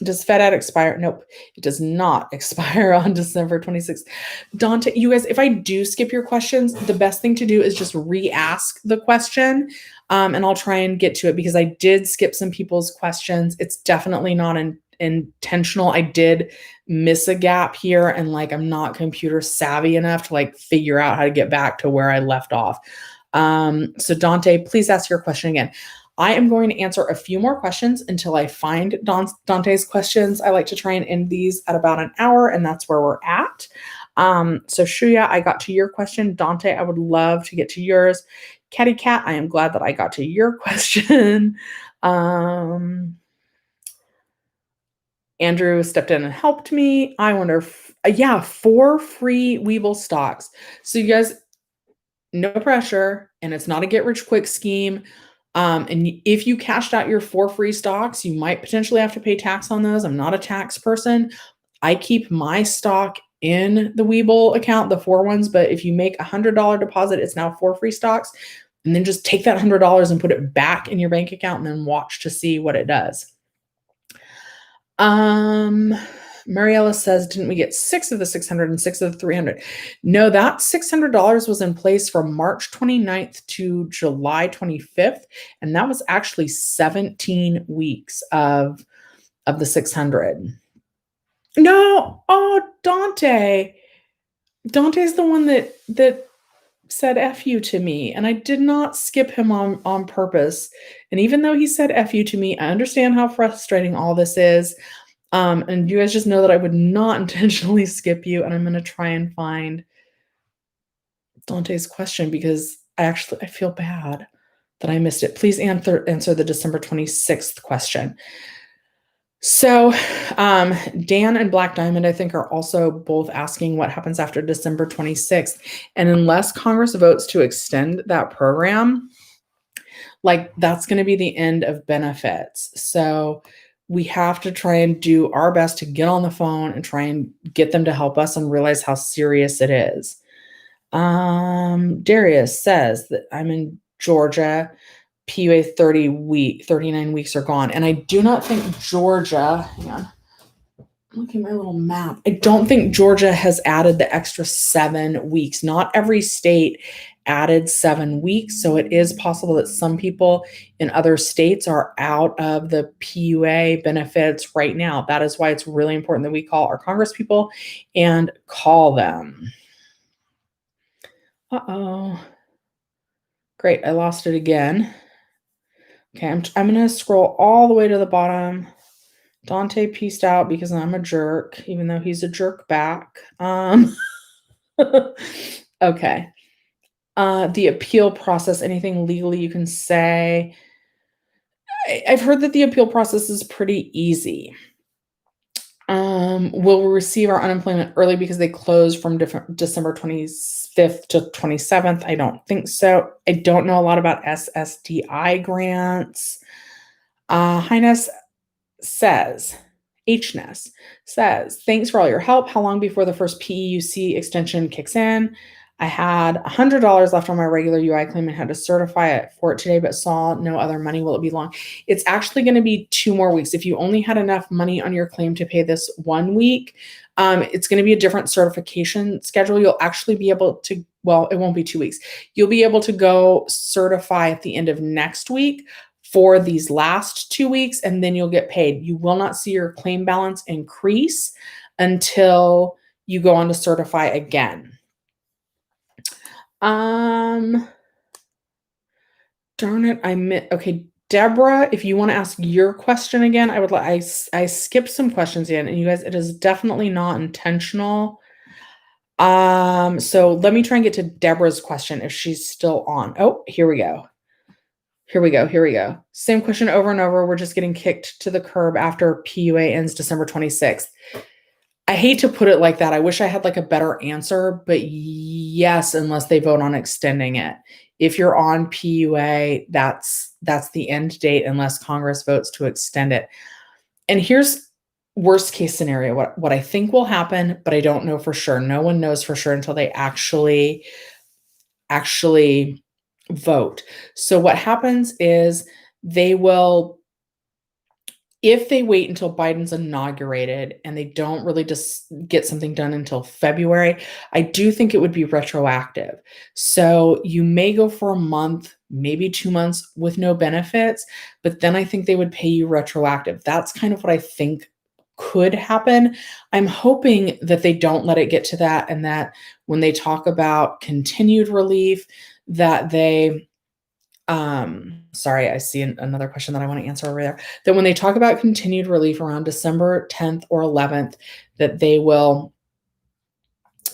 Does Fed Ed expire? Nope, it does not expire on December 26th. Dante, you guys, if I do skip your questions, the best thing to do is just re-ask the question, and I'll try and get to it because I did skip some people's questions. It's definitely not intentional. I did miss a gap here, and like I'm not computer savvy enough to like figure out how to get back to where I left off. So Dante, please ask your question again. I am going to answer a few more questions until I find Dante's questions. I like to try and end these at about an hour, and that's where we're at. So Shuya, I got to your question. Dante, I would love to get to yours. Catty Cat, I am glad that I got to your question. Andrew stepped in and helped me. I wonder if, yeah, 4 free Webull stocks. So you guys, no pressure, and it's not a get rich quick scheme. And if you cashed out your 4 free stocks, you might potentially have to pay tax on those. I'm not a tax person. I keep my stock in the Webull account, the 4 ones, but if you make $100 deposit, it's now 4 free stocks. And then just take that $100 and put it back in your bank account and then watch to see what it does. Mariella says, didn't we get 6 of the 600 and 6 of the 300? No, that $600 was in place from March 29th to July 25th. And that was actually 17 weeks of the 600. No, oh, Dante. Dante's the one that said F you to me, and I did not skip him on purpose. And even though he said F you to me, I understand how frustrating all this is. And you guys just know that I would not intentionally skip you, and I'm going to try and find Dante's question because I feel bad that I missed it. Please answer the December 26th question. So Dan and Black Diamond, I think, are also both asking what happens after December 26th. And unless Congress votes to extend that program, like that's going to be the end of benefits. So we have to try and do our best to get on the phone and try and get them to help us and realize how serious it is. Darius says that I'm in Georgia. PUA 39 weeks are gone. And I do not think Georgia, hang on, look at my little map. I don't think Georgia has added the extra 7 weeks. Not every state added 7 weeks. So it is possible that some people in other states are out of the PUA benefits right now. That is why it's really important that we call our Congress people and call them. Uh-oh. Great, I lost it again. Okay, I'm gonna scroll all the way to the bottom. Dante pieced out because I'm a jerk, even though he's a jerk back. Okay. The appeal process, anything legally you can say? I've heard that the appeal process is pretty easy. Will we receive our unemployment early because they close from December 25th to 27th? I don't think so. I don't know a lot about SSDI grants. Highness says, HNES says, thanks for all your help. How long before the first PEUC extension kicks in? I had $100 left on my regular UI claim and had to certify it for it today, but saw no other money. Will it be long? It's actually going to be 2 more weeks. If you only had enough money on your claim to pay this 1 week, it's going to be a different certification schedule. You'll actually be able to, well, it won't be 2 weeks. You'll be able to go certify at the end of next week for these last 2 weeks, and then you'll get paid. You will not see your claim balance increase until you go on to certify again. Darn it, okay, Deborah, if you want to ask your question again, I would like, I skipped some questions in, and you guys, it is definitely not intentional. So let me try and get to Deborah's question if she's still on. Oh, here we go. Here we go. Same question over and over. We're just getting kicked to the curb after PUA ends December 26th. I hate to put it like that. I wish I had like a better answer, but yes, unless they vote on extending it. If you're on PUA, that's the end date unless Congress votes to extend it. And here's worst case scenario, what I think will happen, but I don't know for sure. No one knows for sure until they actually vote. So what happens is they will, if they wait until Biden's inaugurated and they don't really just get something done until February, I do think it would be retroactive. So you may go for a month, maybe 2 months with no benefits, but then I think they would pay you retroactive. That's kind of what I think could happen. I'm hoping that they don't let it get to that, and that when they talk about continued relief, that they sorry, I see another question that I want to answer over there. That when they talk about continued relief around December 10th or 11th, that they will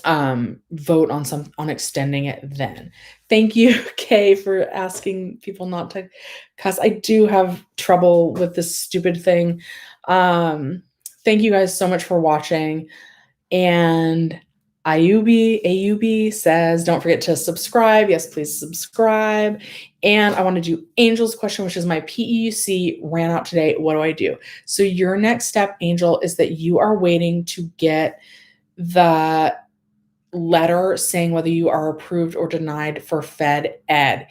vote on extending it then. Thank you, Kay, for asking people not to cuss. I do have trouble with this stupid thing. Thank you guys so much for watching. And AUB says, don't forget to subscribe. Yes, please subscribe. And I want to do Angel's question, which is my PEUC ran out today. What do I do? So your next step, Angel, is that you are waiting to get the letter saying whether you are approved or denied for Fed Ed.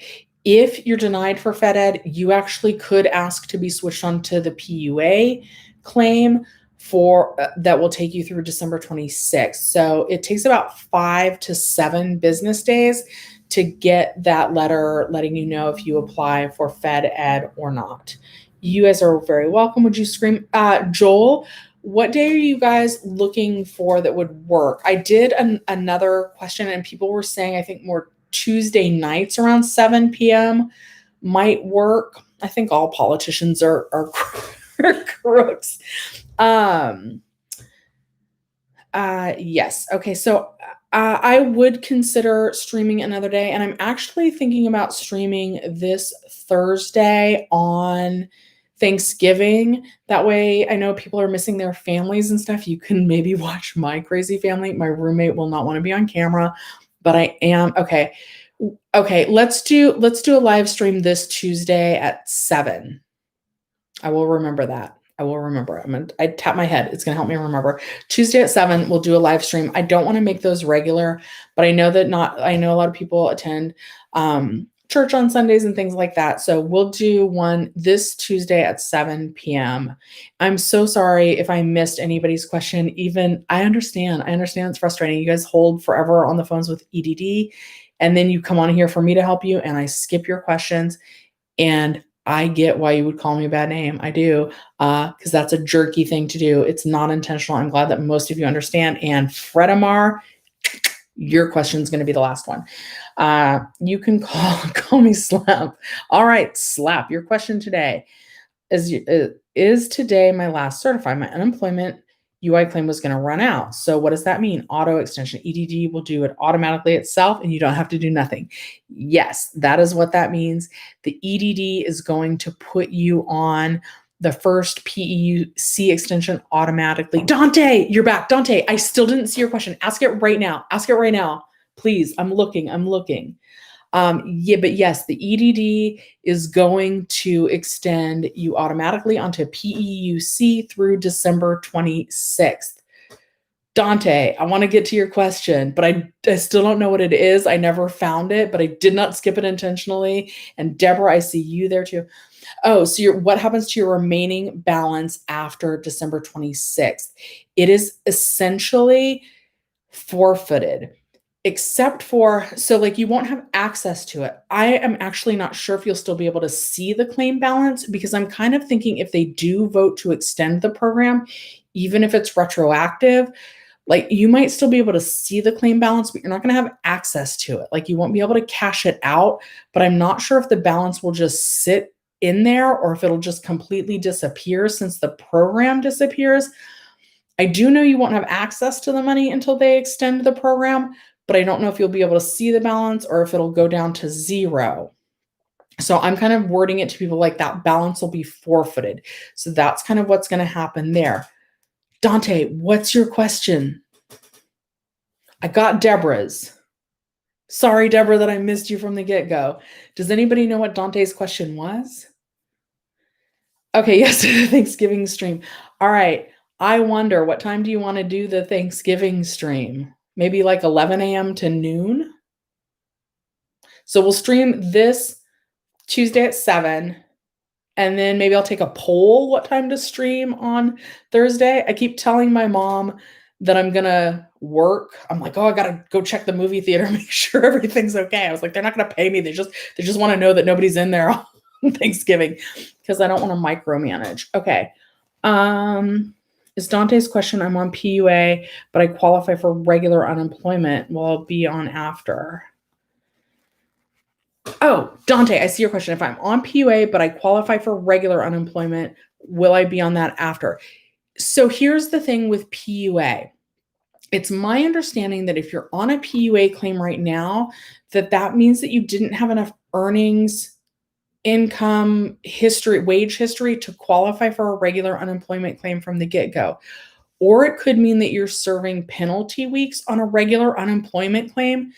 If you're denied for Fed Ed, you actually could ask to be switched on to the PUA claim for that will take you through December 26th. So it takes about 5 to 7 business days to get that letter letting you know if you apply for Fed Ed or not. You guys are very welcome. Would you scream? Joel, what day are you guys looking for that would work? I did another question, and people were saying, I think more Tuesday nights around 7 p.m. might work. I think all politicians are crooks. Yes. Okay. So I would consider streaming another day, and I'm actually thinking about streaming this Thursday on Thanksgiving. That way I know people are missing their families and stuff. You can maybe watch my crazy family. My roommate will not want to be on camera, but I am. Okay. Let's do a live stream this Tuesday at 7. I will remember that. I will remember. I tap my head. It's going to help me remember. Tuesday at 7, we'll do a live stream. I don't want to make those regular, but I know a lot of people attend church on Sundays and things like that. So we'll do one this Tuesday at 7 p.m. I'm so sorry if I missed anybody's question. I understand it's frustrating. You guys hold forever on the phones with EDD, and then you come on here for me to help you, and I skip your questions. And I get why you would call me a bad name. I do, because that's a jerky thing to do. It's not intentional. I'm glad that most of you understand. And Fred Amar, Your question is going to be the last one. You can call me Slap. All right, Slap. Your question today is today my last certified. My unemployment UI claim was going to run out. So what does that mean? Auto extension. EDD will do it automatically itself and you don't have to do nothing. Yes, that is what that means. The EDD is going to put you on the first PUA extension automatically. Dante, you're back. Dante, I still didn't see your question. Ask it right now. Ask it right now. Please, I'm looking. Yeah, but yes, the EDD is going to extend you automatically onto PEUC through December 26th. Dante, I want to get to your question, but I still don't know what it is. I never found it, but I did not skip it intentionally. And Deborah, I see you there too. Oh, so what happens to your remaining balance after December 26th? It is essentially forfeited. Except for, so like you won't have access to it. I am actually not sure if you'll still be able to see the claim balance because I'm kind of thinking if they do vote to extend the program, even if it's retroactive, like you might still be able to see the claim balance, but you're not going to have access to it. Like you won't be able to cash it out, but I'm not sure if the balance will just sit in there or if it'll just completely disappear since the program disappears. I do know you won't have access to the money until they extend the program, but I don't know if you'll be able to see the balance or if it'll go down to zero. So I'm kind of wording it to people like that balance will be forfeited. So that's kind of what's going to happen there. Dante, what's your question? I got Deborah's. Sorry, Deborah, that I missed you from the get-go. Does anybody know what Dante's question was? Okay, yes, Thanksgiving stream. All right. I wonder, what time do you want to do the Thanksgiving stream? Maybe like 11 a.m. to noon? So we'll stream this Tuesday at 7. And then maybe I'll take a poll what time to stream on Thursday. I keep telling my mom that I'm going to work. I'm like, oh, I got to go check the movie theater, make sure everything's okay. I was like, they're not going to pay me. They just want to know that nobody's in there on Thanksgiving because I don't want to micromanage. Okay. Is Dante's question, I'm on PUA, but I qualify for regular unemployment. Will I be on after? Oh, Dante, I see your question. If I'm on PUA, but I qualify for regular unemployment, will I be on that after? So here's the thing with PUA. It's my understanding that if you're on a PUA claim right now, that means that you didn't have enough earnings, income, history, wage history to qualify for a regular unemployment claim from the get-go. Or it could mean that you're serving penalty weeks on a regular unemployment claim.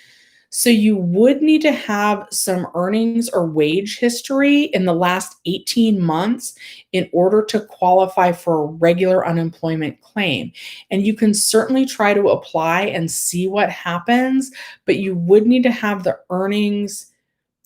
So you would need to have some earnings or wage history in the last 18 months in order to qualify for a regular unemployment claim. And you can certainly try to apply and see what happens, but you would need to have the earnings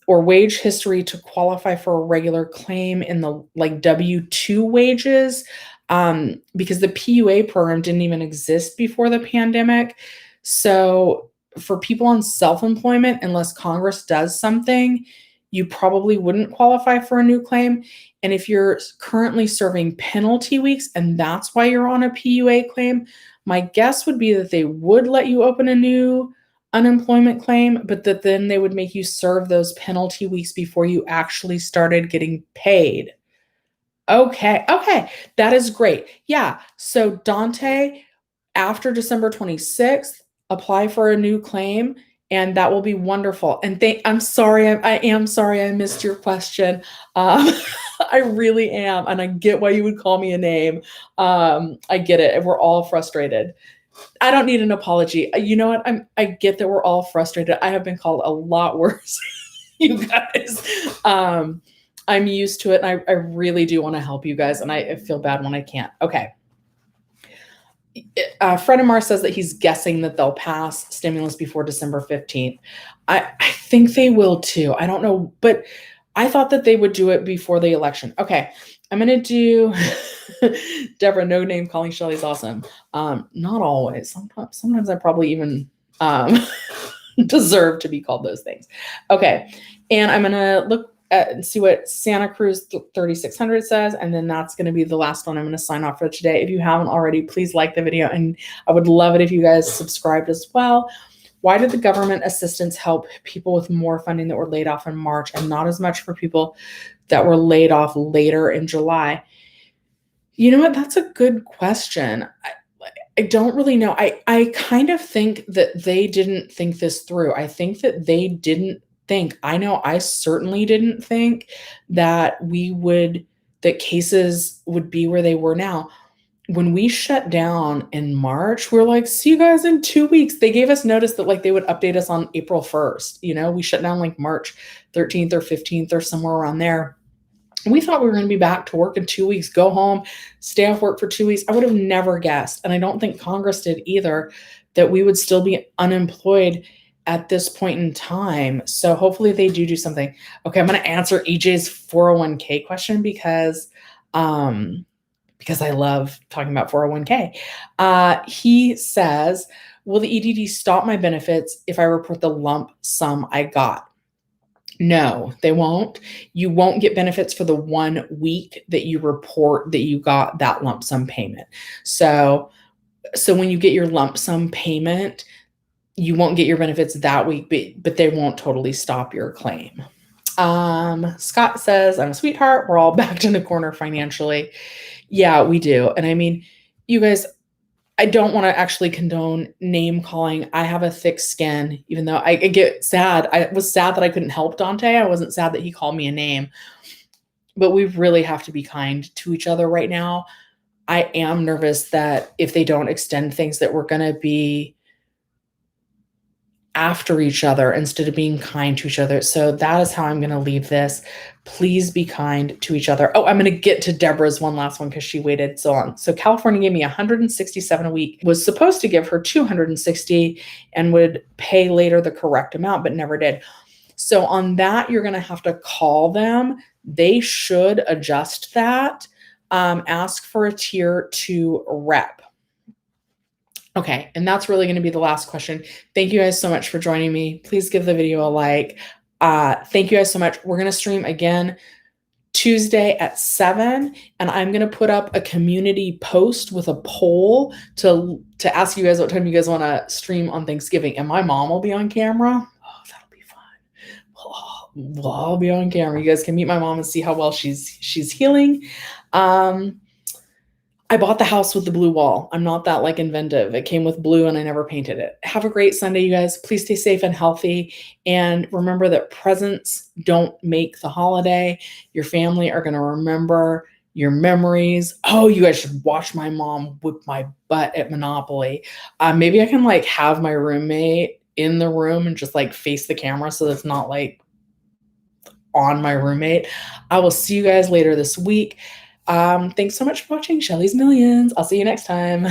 or wage history to qualify for a regular claim in the like W-2 wages, because the PUA program didn't even exist before the pandemic. So for people on self-employment, unless Congress does something, you probably wouldn't qualify for a new claim. And if you're currently serving penalty weeks and that's why you're on a PUA claim, my guess would be that they would let you open a new unemployment claim, but that then they would make you serve those penalty weeks before you actually started getting paid. Okay, that is great. Yeah, so Dante, after December 26th, apply for a new claim, and that will be wonderful. And I'm sorry, I am sorry I missed your question. I really am, and I get why you would call me a name. I get it, and we're all frustrated. I don't need an apology. You know what? I get that we're all frustrated. I have been called a lot worse, you guys. I'm used to it, and I really do want to help you guys, and I feel bad when I can't. Okay. Fred and Mar says that he's guessing that they'll pass stimulus before December 15th. I think they will too. I don't know, but I thought that they would do it before the election. Okay, I'm going to do Deborah, no name calling Shelly is awesome. Not always. Sometimes I probably even deserve to be called those things. Okay, and I'm going to look and see what Santa Cruz 3600 says, and then that's going to be the last one I'm going to sign off for today. If you haven't already, please like the video, and I would love it if you guys subscribed as well. Why did the government assistance help people with more funding that were laid off in March and not as much for people that were laid off later in July? You know what? That's a good question. I don't really know. I kind of think that they didn't think this through. I think that they didn't think. I know I certainly didn't think that that cases would be where they were now. When we shut down in March, we're like, see you guys in 2 weeks. They gave us notice that like they would update us on April 1st. We shut down like March 13th or 15th or somewhere around there. We thought we were going to be back to work in 2 weeks, go home, stay off work for 2 weeks. I would have never guessed, and I don't think Congress did either, that we would still be unemployed at this point in time. So hopefully they do something. Okay, I'm going to answer EJ's 401k question because I love talking about 401k. He says, will the EDD stop my benefits if I report the lump sum I got? No, they won't. You won't get benefits for the 1 week that you report that you got that lump sum payment. So when you get your lump sum payment, you won't get your benefits that week, but they won't totally stop your claim. Scott says, I'm a sweetheart. We're all backed in the corner financially. Yeah, we do. And I mean, you guys, I don't want to actually condone name calling. I have a thick skin, even though I get sad. I was sad that I couldn't help Dante. I wasn't sad that he called me a name. But we really have to be kind to each other right now. I am nervous that if they don't extend things that we're going to be after each other instead of being kind to each other. So that is how I'm going to leave this. Please be kind to each other. Oh, I'm going to get to Deborah's one last one because she waited so long. So California gave me 167 a week, was supposed to give her 260 and would pay later the correct amount, but never did. So on that, you're going to have to call them. They should adjust that. Ask for a tier 2 rep. Okay, and that's really going to be the last question. Thank you guys so much for joining me. Please give the video a like. Thank you guys so much. We're going to stream again Tuesday at 7, and I'm going to put up a community post with a poll to ask you guys what time you guys want to stream on Thanksgiving. And my mom will be on camera. Oh, that'll be fun. We'll all be on camera. You guys can meet my mom and see how well she's healing. I bought the house with the blue wall. I'm not that like inventive. It came with blue and I never painted it. Have a great Sunday, you guys. Please stay safe and healthy. And remember that presents don't make the holiday. Your family are going to remember your memories. Oh, you guys should watch my mom whip my butt at Monopoly. Maybe I can like have my roommate in the room and just like face the camera so that it's not like on my roommate. I will see you guys later this week. Thanks so much for watching Shelly's Millions. I'll see you next time.